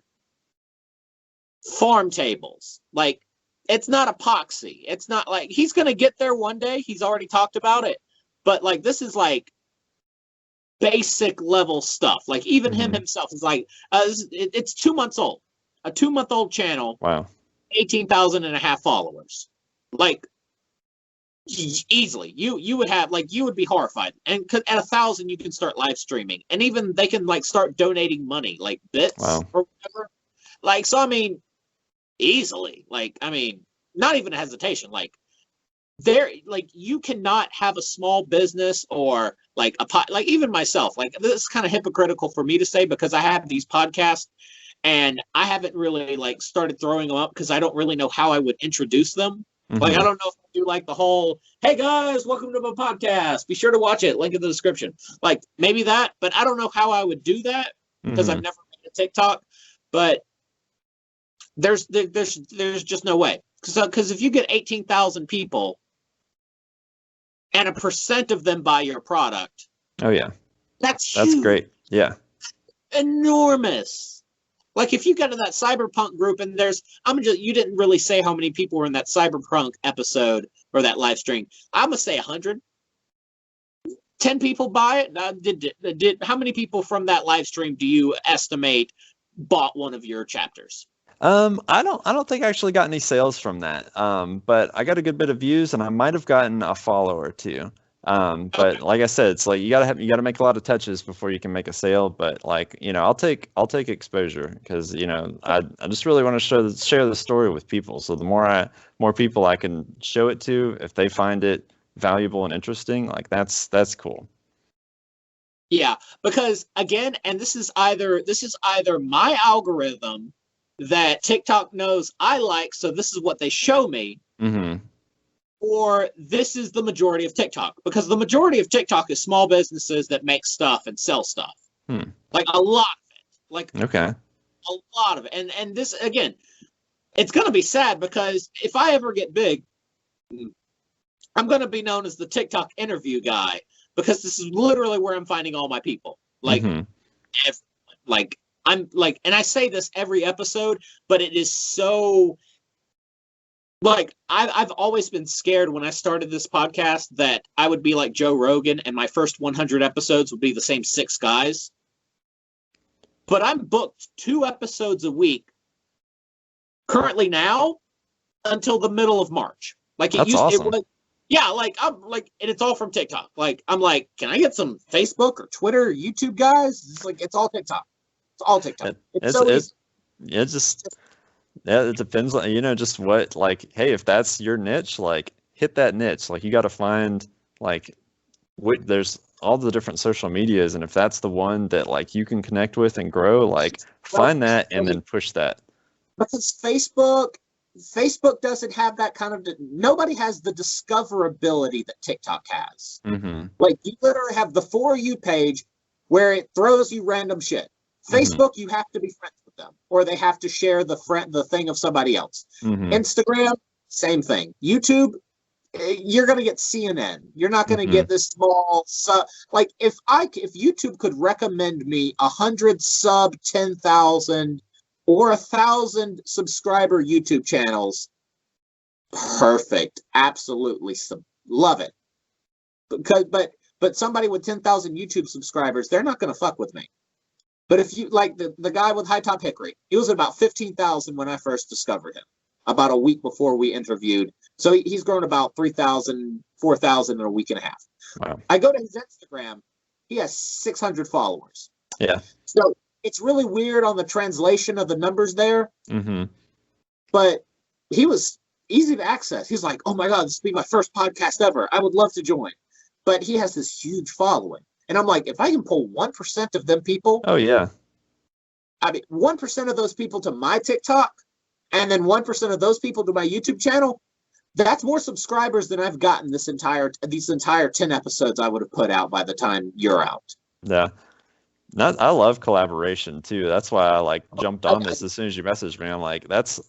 farm tables. Like, it's not epoxy. It's not like, he's going to get there one day. He's already talked about it. But like, this is like basic level stuff. Like, even him himself is like, it's 2 months old. A 2-month-old channel. Wow. 18,500 followers. Like, easily. You would have, like, you would be horrified. And at 1,000, you can start live streaming. And even they can like start donating money, like bits or whatever. Like, so I mean, easily. Like, I mean, not even a hesitation. Like, you cannot have a small business or like like even myself. Like, this is kind of hypocritical for me to say, because I have these podcasts and I haven't really like started throwing them up because I don't really know how I would introduce them. Like, I don't know if I do like the whole, hey guys, welcome to my podcast, be sure to watch it, link in the description. Like, maybe that, but I don't know how I would do that because I've never made a TikTok. But there's just no way. Because if you get 18,000 people and 1% of them buy your product, oh yeah, that's great. Yeah, enormous. Like, if you get to that cyberpunk group, and you didn't really say how many people were in that cyberpunk episode or that live stream. I'm gonna say 100. 10 people buy it. How many people from that live stream do you estimate bought one of your chapters? I don't think I actually got any sales from that. But I got a good bit of views, and I might have gotten a follower or two. But like I said, it's like you gotta make a lot of touches before you can make a sale. But like, I'll take exposure because I just really want to share the story with people. So the more people I can show it to, if they find it valuable and interesting, like that's cool. Yeah, because again, and this is either my algorithm that TikTok knows I like, so this is what they show me. Mm-hmm. Or this is the majority of TikTok, because the majority of TikTok is small businesses that make stuff and sell stuff. Like a lot of it. Like okay. A lot of it. And this, again, it's going to be sad because if I ever get big, I'm going to be known as the TikTok interview guy, because this is literally where I'm finding all my people. Like, I'm like, and I say this every episode, but it is so... Like, I've always been scared when I started this podcast that I would be like Joe Rogan and my first 100 episodes would be the same 6 guys. But I'm booked 2 episodes a week currently now until the middle of March. Like, That's awesome. It was, yeah, like, I'm like, and it's all from TikTok. Like, I'm like, can I get some Facebook or Twitter or YouTube guys? It's like, it's all TikTok. It's all TikTok. It's so easy. Yeah, it depends on, just what, like, hey, if that's your niche, like, hit that niche. Like, you got to find, like, there's all the different social medias, and if that's the one that, like, you can connect with and grow, like, find that and then push that. Because Facebook doesn't have that kind of, nobody has the discoverability that TikTok has. Mm-hmm. Like, you literally have the For You page where it throws you random shit. Facebook, you have to be friends with them, or they have to share the thing of somebody else. Instagram, same thing. YouTube, you're going to get CNN. You're not going to get this small like if YouTube could recommend me 100 sub 10,000 or 1,000 subscriber YouTube channels, perfect. Absolutely love it. But somebody with 10,000 YouTube subscribers, they're not going to fuck with me. But if you like the guy with High Top Hickory, he was at about 15,000 when I first discovered him, about a week before we interviewed. So he's grown about 3,000, 4,000 in a week and a half. Wow. I go to his Instagram, he has 600 followers. Yeah. So it's really weird on the translation of the numbers there. But he was easy to access. He's like, oh my God, this will be my first podcast ever. I would love to join. But he has this huge following. And I'm like, if I can pull 1% of them people. Oh, yeah. I mean, 1% of those people to my TikTok and then 1% of those people to my YouTube channel, that's more subscribers than I've gotten these entire 10 episodes I would have put out by the time you're out. Yeah. I love collaboration too. That's why I like jumped on this as soon as you messaged me. I'm like, that's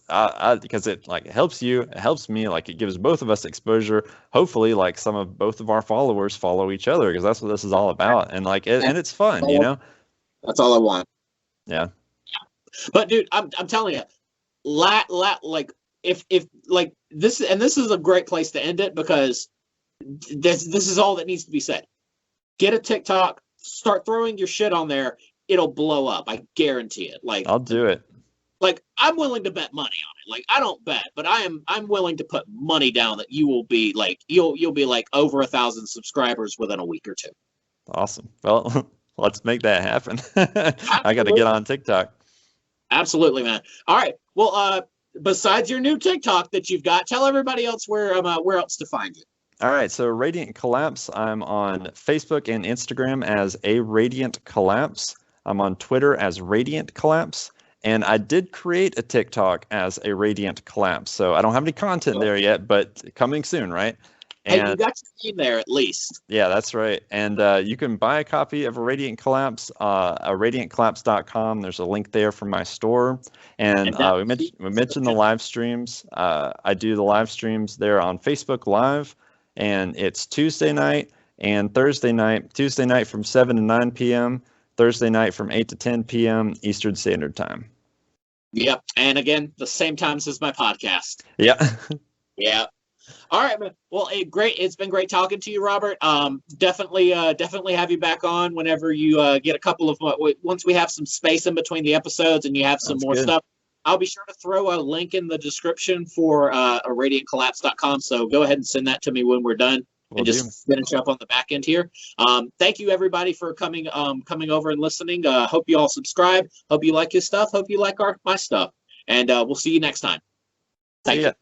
because it like helps you, it helps me, like it gives both of us exposure. Hopefully, like some of both of our followers follow each other, because that's what this is all about. And like, and it's fun, That's all I want. Yeah. But dude, I'm telling you, like if like this, and this is a great place to end it, because this is all that needs to be said. Get a TikTok. Start throwing your shit on there, it'll blow up. I guarantee it. Like, I'll do it. Like, I'm willing to bet money on it. Like, I don't bet, but I'm willing to put money down that you will be like you'll be like over 1,000 subscribers within a week or two. Awesome. Well, let's make that happen. I got to get on TikTok. Absolutely, man. All right. Well, besides your new TikTok that you've got, tell everybody else where else to find you. All right, so Radiant Collapse, I'm on Facebook and Instagram as A Radiant Collapse. I'm on Twitter as Radiant Collapse. And I did create a TikTok as A Radiant Collapse. So I don't have any content there yet, but coming soon, right? And hey, you got your name there at least. Yeah, that's right. And you can buy a copy of A Radiant Collapse, radiantcollapse.com. There's a link there for my store. And we mentioned the live streams. I do the live streams there on Facebook Live. And it's Tuesday night and Thursday night. Tuesday night from 7 to 9 p.m. Thursday night from 8 to 10 p.m. Eastern Standard Time. Yep. And again, the same times as my podcast. Yeah. Yeah. All right, man. Well, it's been great talking to you, Robert. Definitely have you back on whenever you get a couple of, once we have some space in between the episodes and you have some more stuff. I'll be sure to throw a link in the description for radiantcollapse.com. So go ahead and send that to me when we're done. and just finish up on the back end here. Thank you everybody for coming over and listening. Hope you all subscribe. Hope you like his stuff. Hope you like my stuff. And we'll see you next time. Thank you.